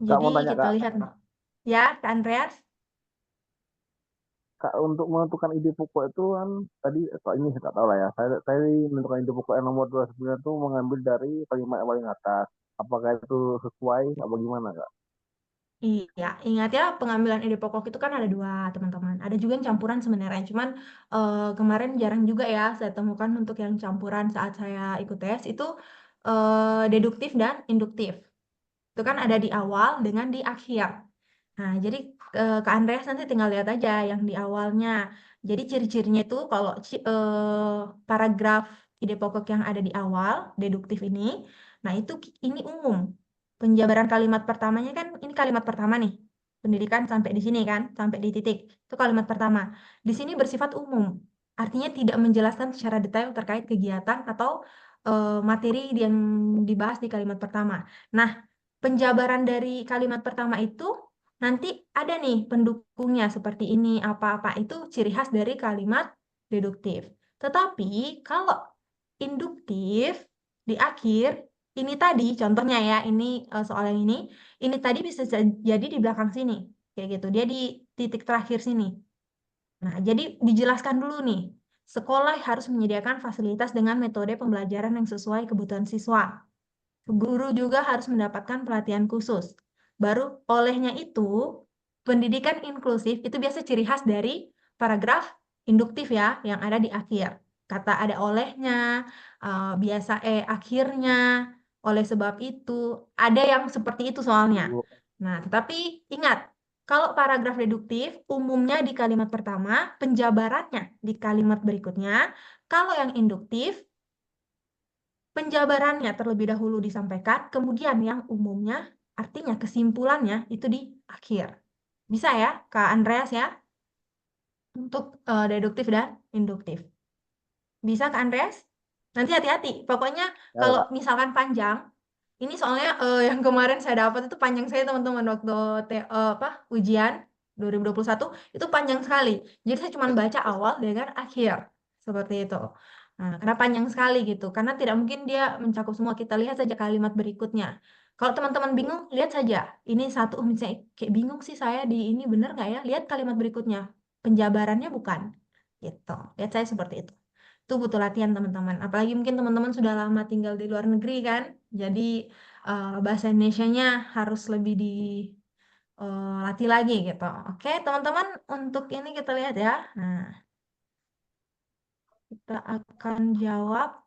Kak, Jadi mau tanya, kita Kak. lihat ya, Kak Andreas. Kak, untuk menentukan ide pokok itu kan tadi ini saya nggak tahu lah ya. Saya menentukan ide pokok yang nomor 29 itu mengambil dari kalimat yang paling atas. Apakah itu sesuai apa gimana, Kak? Iya, ingat ya pengambilan ide pokok itu kan ada dua teman-teman. Ada juga yang campuran sebenarnya. Cuman kemarin jarang juga ya saya temukan untuk yang campuran saat saya ikut tes itu deduktif dan induktif. Itu kan ada di awal dengan di akhir. Nah, jadi Kak Andreas nanti tinggal lihat aja yang di awalnya. Jadi ciri-cirinya itu kalau paragraf ide pokok yang ada di awal, deduktif ini, nah itu ini umum. Penjabaran kalimat pertamanya kan ini kalimat pertama nih. Pendidikan sampai di sini kan, sampai di titik. Itu kalimat pertama. Di sini bersifat umum. Artinya tidak menjelaskan secara detail terkait kegiatan atau materi yang dibahas di kalimat pertama. Nah, penjabaran dari kalimat pertama itu nanti ada nih pendukungnya seperti ini, apa-apa itu ciri khas dari kalimat deduktif. Tetapi kalau induktif di akhir, ini tadi contohnya ya, ini soal yang ini tadi bisa jadi di belakang sini, kayak gitu. Dia di titik terakhir sini. Nah, jadi dijelaskan dulu nih, sekolah harus menyediakan fasilitas dengan metode pembelajaran yang sesuai kebutuhan siswa. Guru juga harus mendapatkan pelatihan khusus. Baru olehnya itu, pendidikan inklusif itu biasa ciri khas dari paragraf induktif ya, yang ada di akhir. kata ada olehnya, biasa akhirnya, oleh sebab itu, ada yang seperti itu soalnya. Nah, tetapi ingat, kalau paragraf deduktif, umumnya di kalimat pertama, penjabarannya di kalimat berikutnya. Kalau yang induktif, penjabarannya terlebih dahulu disampaikan, kemudian yang umumnya, artinya kesimpulannya, itu di akhir. Bisa ya, Kak Andreas ya? Untuk deduktif dan induktif. Bisa Kak Andreas? Nanti hati-hati. Pokoknya Ya, kalau Kak. misalkan panjang, ini soalnya yang kemarin saya dapat itu panjang sekali teman-teman waktu ujian 2021 itu panjang sekali. Jadi saya cuma baca awal dengan akhir. Seperti itu. Nah, karena panjang sekali gitu. Karena tidak mungkin dia mencakup semua. Kita lihat saja kalimat berikutnya. Kalau teman-teman bingung, lihat saja. Ini satu, misalnya kayak bingung sih saya di ini bener nggak ya? Lihat kalimat berikutnya. Penjabarannya bukan. Gitu. Lihat saya seperti itu. Itu butuh latihan teman-teman. Apalagi mungkin teman-teman sudah lama tinggal di luar negeri kan. Jadi bahasa Indonesianya harus lebih dilatih lagi gitu. Oke, teman-teman, untuk ini kita lihat ya. Nah, kita akan jawab.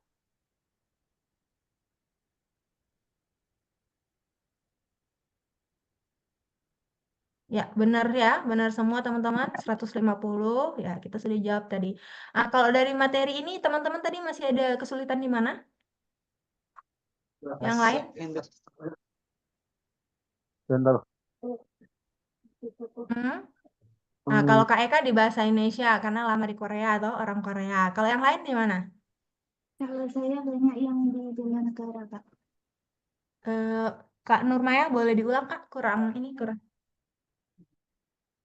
Ya, benar ya. Benar semua teman-teman. 150. Ya, kita sudah jawab tadi. Kalau dari materi ini, teman-teman tadi masih ada kesulitan di mana? Yang lain? Bentar. Nah, kalau Kak Eka di bahasa Indonesia, karena lama di Korea atau orang Korea. Kalau yang lain di mana? Kalau saya banyak yang di bela negara, Kak. Kak Nurmaya boleh diulang, Kak? Kurang.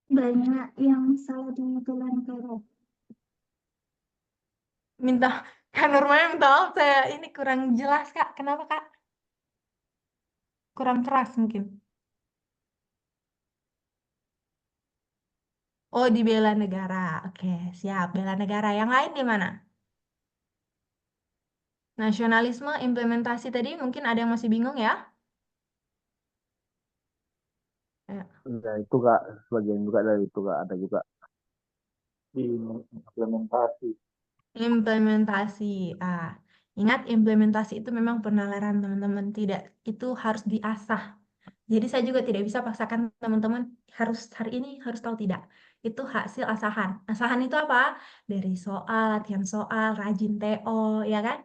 Banyak yang salah di bela negara. Kak Nurmaya minta maaf, saya ini kurang jelas, Kak. Kenapa, Kak? Kurang keras mungkin. Oh, di bela negara. Oke, siap. Bela negara. Yang lain di mana? Nasionalisme, implementasi tadi mungkin ada yang masih bingung ya? Ya, itu Kak, sebagian juga dari itu Kak, ada juga. Di implementasi. Implementasi. Ingat implementasi itu memang penalaran teman-teman. Tidak, itu harus diasah. Jadi saya juga tidak bisa paksakan teman-teman harus hari ini harus tahu tidak. Itu hasil asahan. Asahan itu apa? Dari soal, latihan soal, rajin TO, ya kan?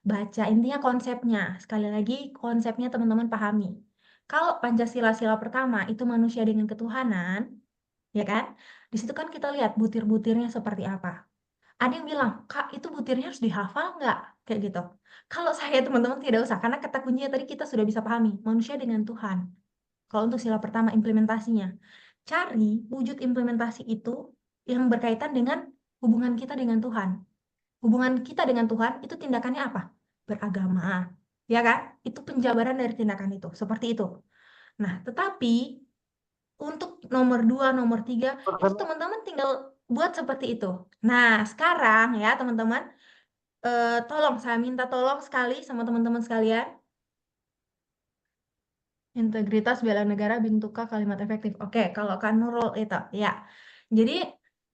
Baca intinya konsepnya. Sekali lagi konsepnya teman-teman pahami. Kalau Pancasila sila pertama itu manusia dengan ketuhanan, ya kan? Di situ kan kita lihat butir-butirnya seperti apa. Ada yang bilang, Kak, itu butirnya harus dihafal nggak? Kayak gitu. Kalau saya teman-teman tidak usah, karena kata kuncinya tadi kita sudah bisa pahami. Manusia dengan Tuhan. Kalau untuk sila pertama implementasinya, cari wujud implementasi itu yang berkaitan dengan hubungan kita dengan Tuhan. Hubungan kita dengan Tuhan itu tindakannya apa? Beragama. Ya kan? Itu penjabaran dari tindakan itu. Seperti itu. Nah, tetapi untuk nomor 2, nomor 3, itu teman-teman tinggal buat seperti itu. Nah, sekarang ya teman-teman, tolong saya minta tolong sekali sama teman-teman sekalian. Integritas bela negara bintuka kalimat efektif. Oke, kalau kan Nurul itu ya. Jadi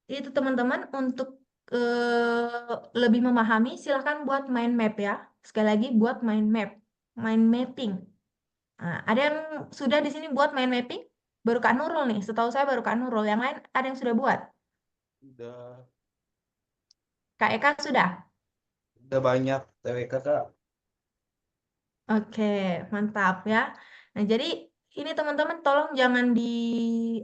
itu teman-teman untuk lebih memahami silahkan buat mind map ya. Sekali lagi buat mind map, mind mapping. Nah, ada yang sudah di sini buat mind mapping? Baru Kak Nurul nih. Setahu saya baru Kak Nurul. Yang lain ada yang sudah buat? Udah Kak Eka sudah? banyak TWK Kak. Oke, mantap ya. Nah, jadi ini teman-teman tolong jangan di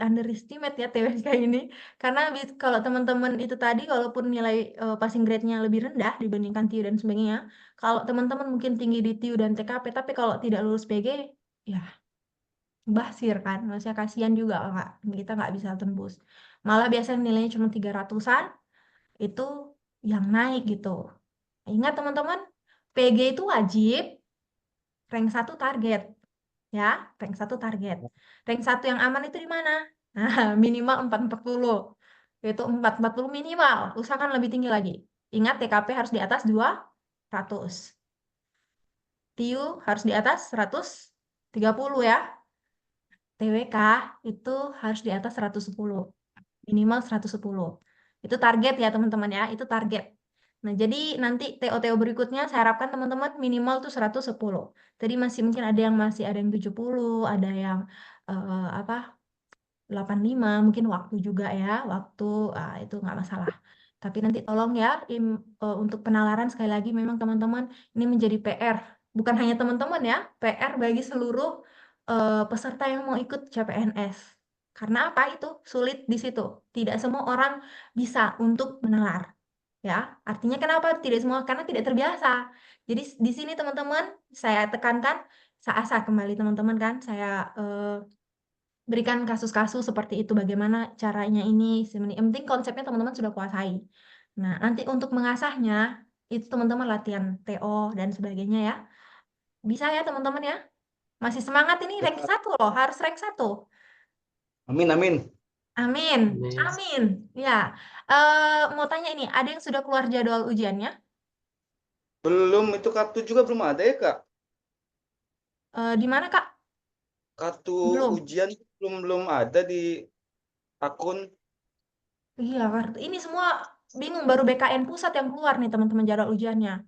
underestimate ya TWK ini. Karena kalau teman-teman itu tadi, walaupun nilai passing grade-nya lebih rendah dibandingkan TIU dan sebagainya, kalau teman-teman mungkin tinggi di TIU dan TKP, tapi kalau tidak lulus PG, ya basir kan. Maksudnya kasihan juga Kak. Kita nggak bisa tembus. Malah biasanya nilainya cuma 300-an, itu yang naik gitu. Ingat teman-teman, PG itu wajib, rank 1 target. Ya, rank 1 target. Rank 1 yang aman itu di mana? Nah, minimal 440. Itu 440 minimal. Usahakan lebih tinggi lagi. Ingat TKP harus di atas 200. TIU harus di atas 130 ya. TWK itu harus di atas 110. Minimal 110. Itu target ya teman-teman ya, itu target. Nah, jadi nanti TO-TO berikutnya saya harapkan teman-teman minimal tuh 110. Tadi masih mungkin ada yang 70, ada yang apa 85, mungkin waktu juga ya, waktu itu nggak masalah. Tapi nanti tolong ya untuk penalaran sekali lagi memang teman-teman ini menjadi PR, bukan hanya teman-teman ya, PR bagi seluruh peserta yang mau ikut CPNS. Karena apa itu? Sulit di situ. Tidak semua orang bisa untuk menalar. Ya, artinya kenapa tidak semua? Karena tidak terbiasa. Jadi di sini teman-teman saya tekankan, saya kembali teman-teman kan, saya berikan kasus-kasus seperti itu bagaimana caranya ini. Yang penting konsepnya teman-teman sudah kuasai. Nah, nanti untuk mengasahnya itu teman-teman latihan TO dan sebagainya ya. Bisa ya teman-teman ya. Masih semangat ini rank 1 loh, harus rank 1. Amin, amin. Amin. Amin. Amin. Ya. Mau tanya ini, ada yang sudah keluar jadwal ujiannya? Belum, itu kartu juga belum ada ya, Kak? Di mana, Kak? Kartu Belum. ujian belum ada di akun. Iya, kartu. Ini semua bingung, baru BKN pusat yang keluar nih teman-teman jadwal ujiannya.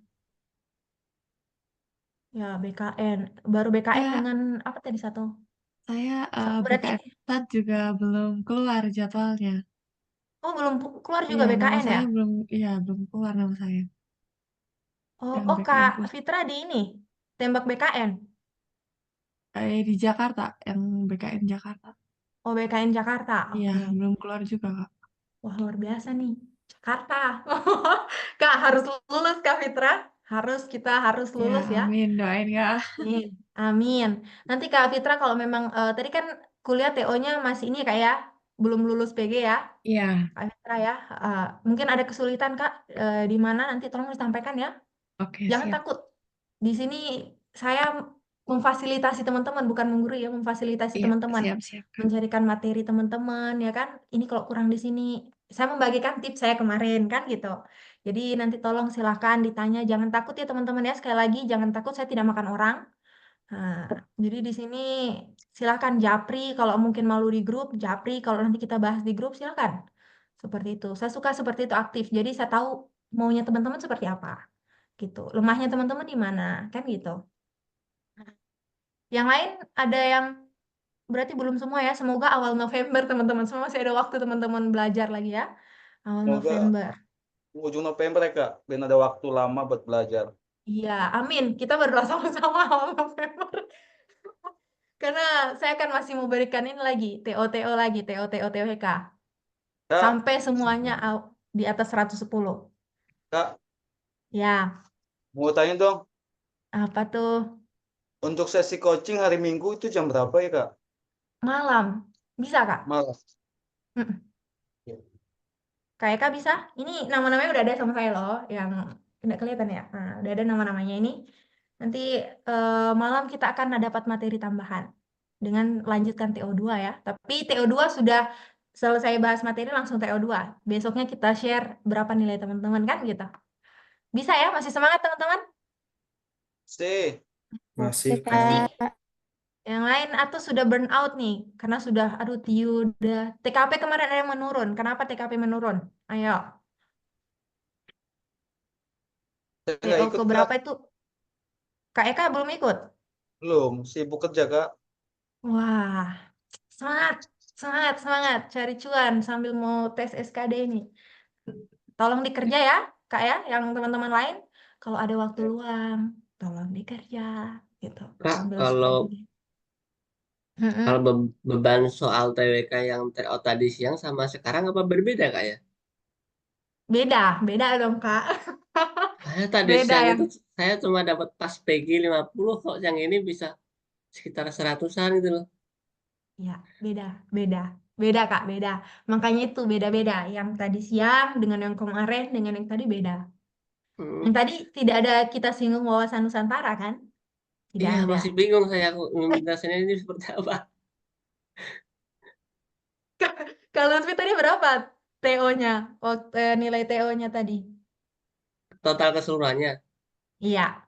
Ya, BKN. Baru BKN Ya, dengan apa tadi satu? saya Berarti, BKN Pusat juga belum keluar jadwalnya. oh belum keluar juga Iya, nama BKN ya? saya belum keluar nama saya. Oh, Yang oh BKN Kak Pusat. Fitra di ini, tembak BKN. Di Jakarta, yang BKN Jakarta. Oh, BKN Jakarta. Iya, Oke. belum keluar juga, Kak. Wah, luar biasa nih. Jakarta. Kak, harus lulus Kak Fitra. Kita harus Ya, lulus ya. amin, doain ya. Amin. Amin. Nanti Kak Fitra kalau memang tadi kan kuliah TO-nya masih ini Kak ya, belum lulus PG ya. Iya, Kak Fitra ya. Mungkin ada kesulitan Kak di mana nanti tolong disampaikan ya. oke, Jangan siap. takut. Di sini saya memfasilitasi teman-teman, bukan menggurui ya, memfasilitasi Iya, teman-teman, siap, Kak. mencarikan materi teman-teman ya kan. Ini kalau kurang di sini, saya membagikan tips saya kemarin kan gitu. Jadi nanti tolong silahkan ditanya, jangan takut ya teman-teman ya. Sekali lagi jangan takut, saya tidak makan orang. Nah, jadi di sini silahkan japri kalau mungkin malu di grup, japri kalau nanti kita bahas di grup silahkan. Seperti itu. Saya suka seperti itu aktif. Jadi saya tahu maunya teman-teman seperti apa gitu. Lemahnya teman-teman di mana, kan gitu. Yang lain ada yang berarti belum semua ya. Semoga awal November teman-teman semua masih ada waktu teman-teman belajar lagi ya. Awal Semoga November. ujung November ya, Kak. Dan ada waktu lama buat belajar. Iya, amin. Kita berdoa sama-sama awal November. Karena saya kan masih mau berikan ini lagi, TO-TO lagi, TO-TO TWK. Kak, Sampai semuanya di atas 110. Kak, Ya, mau tanya dong. apa tuh? Untuk sesi coaching hari Minggu itu jam berapa ya, Kak? Malam. Bisa, Kak? Malam. Mm-mm. Kak Eka bisa? Ini nama-namanya udah ada sama saya loh, yang tidak kelihatan ya. Nah, udah ada nama-namanya ini. Nanti malam kita akan dapat materi tambahan dengan lanjutkan TO2 ya. Tapi TO2 sudah selesai bahas materi langsung TO2. Besoknya kita share berapa nilai teman-teman kan gitu. Bisa ya? Masih semangat teman-teman? Masih, Masih. Kak. Yang lain atau sudah burn out nih karena sudah aduh Tiu udah TKP kemarin ada yang menurun. Kenapa TKP menurun? Ayo. Saya nggak TO ikut, Kak. keberapa itu? Kak Eka belum ikut? Belum, sibuk kerja, Kak. Wah, semangat, semangat, semangat. Cari cuan sambil mau tes SKD ini. Tolong dikerja ya, Kak ya, yang teman-teman lain. Kalau ada waktu luang, tolong dikerja, gitu. Kak, Sambil kalau SKD. Mm-mm. kalau beban soal TWK yang TO tadi siang sama sekarang apa berbeda, Kak ya? Beda, beda dong, Kak. Saya tadi Beda siang yang, itu saya cuma dapat pas PG 50 kok yang ini bisa sekitar 100-an gitu loh. ya, beda, beda. Beda, Kak, beda. Makanya itu beda-beda. Yang tadi siang dengan yang kemarin dengan yang tadi beda. Yang tadi tidak ada kita singgung wawasan Nusantara, kan? Tidak Iya, ada. masih bingung saya aku ngejelasinnya ini seperti apa. Kalau Lutfi tadi berapa TO-nya? Nilai TO-nya tadi? Total keseluruhannya Iya.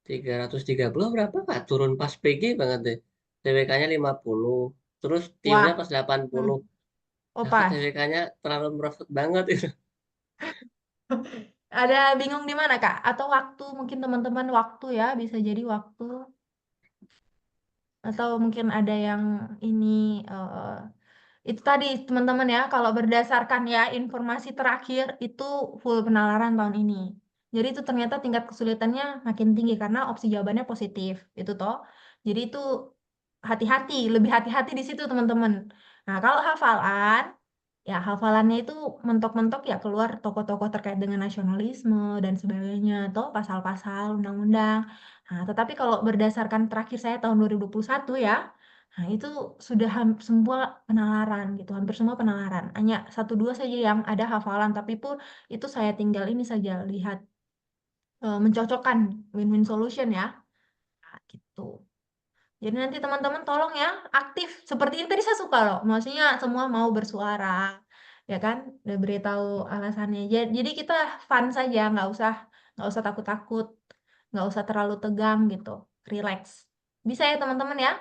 330 berapa, Kak? Turun pas PG banget deh. TWK-nya 50. Terus TIO-nya Wah. pas 80. Oh, Nah, kok pas. TWK-nya terlalu merosot banget itu. Ada bingung di mana, Kak? Atau waktu, mungkin teman-teman waktu ya, bisa jadi waktu. Atau mungkin ada yang ini, itu tadi teman-teman ya, kalau berdasarkan ya informasi terakhir itu full penalaran tahun ini. Jadi itu ternyata tingkat kesulitannya makin tinggi karena opsi jawabannya positif, itu toh. Jadi itu hati-hati, lebih hati-hati di situ teman-teman. Nah, kalau hafalan, ya hafalannya itu mentok-mentok ya keluar tokoh-tokoh terkait dengan nasionalisme dan sebagainya, atau pasal-pasal undang-undang. Nah, tetapi kalau berdasarkan terakhir saya tahun 2021 ya, nah itu sudah semua penalaran gitu, hampir semua penalaran. Hanya satu dua saja yang ada hafalan, tapi pun itu saya tinggal ini saja lihat mencocokkan win-win solution ya. Nah, gitu. Jadi nanti teman-teman tolong ya aktif. Seperti ini tadi saya suka loh. Maksudnya semua mau bersuara, ya kan? Udah beritahu alasannya. Jadi kita fun saja, nggak usah takut-takut, nggak usah terlalu tegang gitu. Relax. Bisa ya teman-teman ya?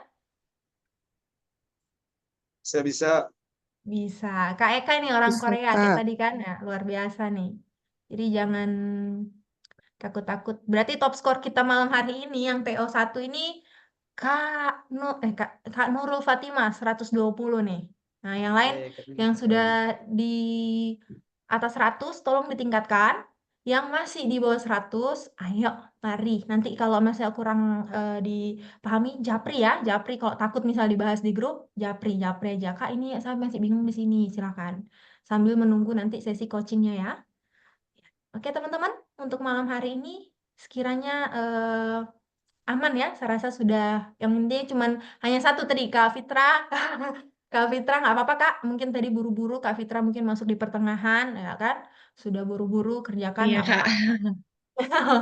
Saya bisa. Bisa. Kak Eka ini orang Bisa, Korea kayak Kak. tadi kan ya, luar biasa nih. Jadi jangan takut-takut. Berarti top skor kita malam hari ini yang TO1 ini Kak Nurul Fatimah 120 nih. Nah, yang lain yang sudah di atas 100 tolong ditingkatkan. Yang masih di bawah 100, ayo lari. Nanti kalau masih kurang dipahami, japri ya. Japri kalau takut misal dibahas di grup, japri aja. Kak, ini saya masih bingung di sini, silakan. Sambil menunggu nanti sesi coachingnya ya. Oke, teman-teman, untuk malam hari ini sekiranya aman ya, saya rasa sudah yang penting cuman hanya satu tadi Kak Fitra. Kak Fitra nggak apa-apa Kak, mungkin tadi buru-buru Kak Fitra mungkin masuk di pertengahan ya kan, sudah buru-buru kerjakan Iya, nggak Kak. apa-apa.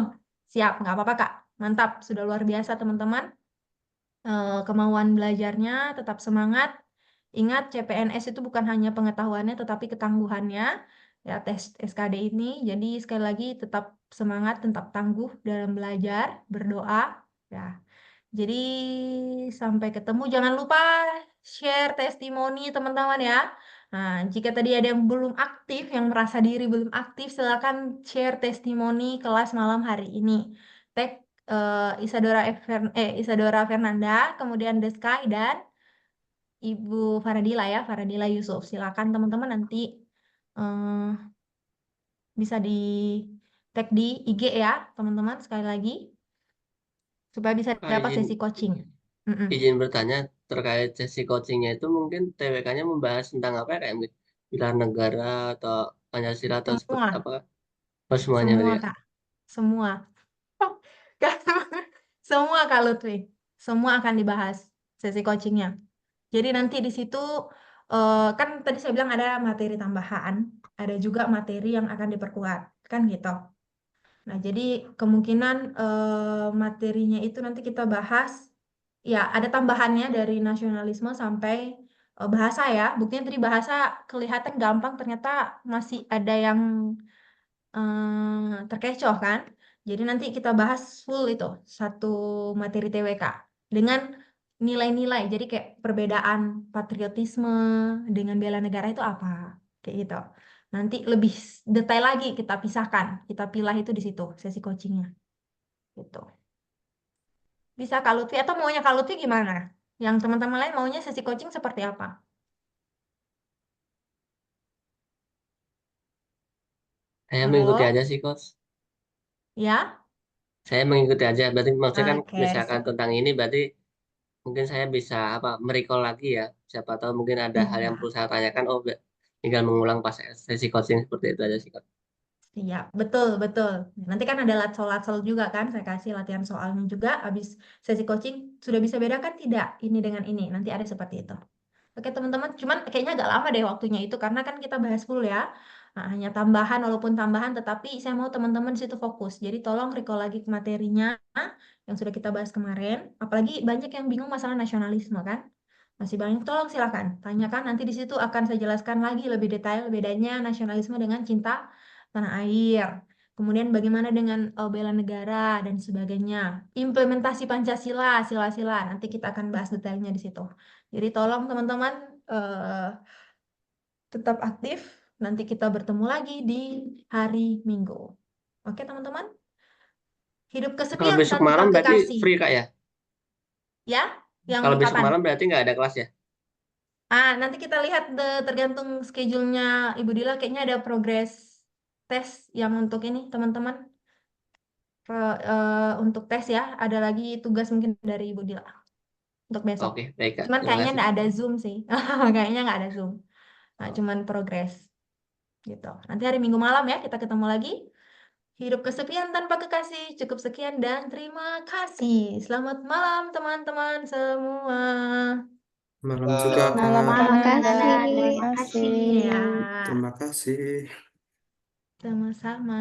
Siap, nggak apa-apa Kak, mantap, sudah luar biasa teman-teman. Kemauan belajarnya tetap semangat. Ingat CPNS itu bukan hanya pengetahuannya tetapi ketangguhannya ya tes SKD ini. Jadi sekali lagi tetap semangat, tetap tangguh dalam belajar, berdoa ya. Jadi sampai ketemu. Jangan lupa share testimoni teman-teman ya. Nah, jika tadi ada yang belum aktif, yang merasa diri belum aktif, silakan share testimoni kelas malam hari ini. Tag Isadora Fernanda, kemudian The Sky dan Ibu Faradila ya, Faradila Yusuf. Silakan teman-teman nanti eh, bisa di tag di IG ya, teman-teman sekali lagi supaya bisa Kak, dapat sesi coaching. izin bertanya terkait sesi coachingnya itu mungkin TWK-nya membahas tentang apa ya, kayak mungkin pilar negara atau Pancasila atau seperti Semua, apa? Oh, semuanya semua berarti ya. Kak, semua. Semua Kak Lutfi, semua akan dibahas sesi coachingnya. Jadi nanti di situ kan tadi saya bilang ada materi tambahan, ada juga materi yang akan diperkuat, kan gitu. Nah, jadi kemungkinan materinya itu nanti kita bahas, ya ada tambahannya dari nasionalisme sampai bahasa ya. Buktinya tadi bahasa kelihatan gampang, ternyata masih ada yang terkecoh kan. Jadi nanti kita bahas full itu satu materi TWK dengan nilai-nilai. Jadi kayak perbedaan patriotisme dengan bela negara itu apa, kayak gitu. Nanti lebih detail lagi kita pisahkan, kita pilah itu di situ sesi coachingnya, gitu. Bisa Kak Lutfi atau maunya Kak Lutfi gimana? Yang teman-teman lain maunya sesi coaching seperti apa? Saya mengikuti Halo, aja sih, Coach. ya? Saya mengikuti aja. Berarti maksudnya kan Oke, misalkan tentang ini berarti mungkin saya bisa apa merecall lagi ya. Siapa tahu mungkin ada hal yang iya. perlu saya tanyakan. Oh, tinggal mengulang pas sesi coaching seperti itu aja sih, Coach. Iya, betul, betul. Nanti kan ada latsol-latsol juga kan, saya kasih latihan soalnya juga, habis sesi coaching, sudah bisa bedakan tidak ini dengan ini, nanti ada seperti itu. Oke teman-teman, cuman kayaknya agak lama deh waktunya itu, karena kan kita bahas full ya, nah, hanya tambahan walaupun tambahan, tetapi saya mau teman-teman di situ fokus, jadi tolong recall lagi ke materinya, yang sudah kita bahas kemarin, apalagi banyak yang bingung masalah nasionalisme kan, masih banyak, tolong silakan, tanyakan, nanti di situ akan saya jelaskan lagi lebih detail bedanya nasionalisme dengan cinta tanah air. Kemudian bagaimana dengan bela negara dan sebagainya. Implementasi Pancasila, sila-sila. Nanti kita akan bahas detailnya di situ. Jadi tolong teman-teman tetap aktif. Nanti kita bertemu lagi di hari Minggu. Oke, teman-teman? Hidup Kalau kesepian besok tanpa malam berarti kekasih. free Kak ya? Ya, yang Kalau besok kapan? malam berarti nggak ada kelas ya? Nanti kita lihat tergantung schedule-nya Ibu Dila. Kayaknya ada progress tes yang untuk ini, teman-teman. Untuk tes ya, ada lagi tugas mungkin dari Ibu Dila untuk besok. Oke, baik Kak. Cuman Terima kayaknya kasih. nggak ada Zoom sih. Kayaknya nggak ada Zoom. Nah, cuman progress gitu. Nanti hari Minggu malam ya kita ketemu lagi. Hidup kesepian tanpa kekasih. Cukup sekian dan terima kasih. Selamat malam teman-teman semua. Malam juga, Malam Kak. Terima Kak. kasih. Terima kasih. Ya, Terima kasih. sama-sama.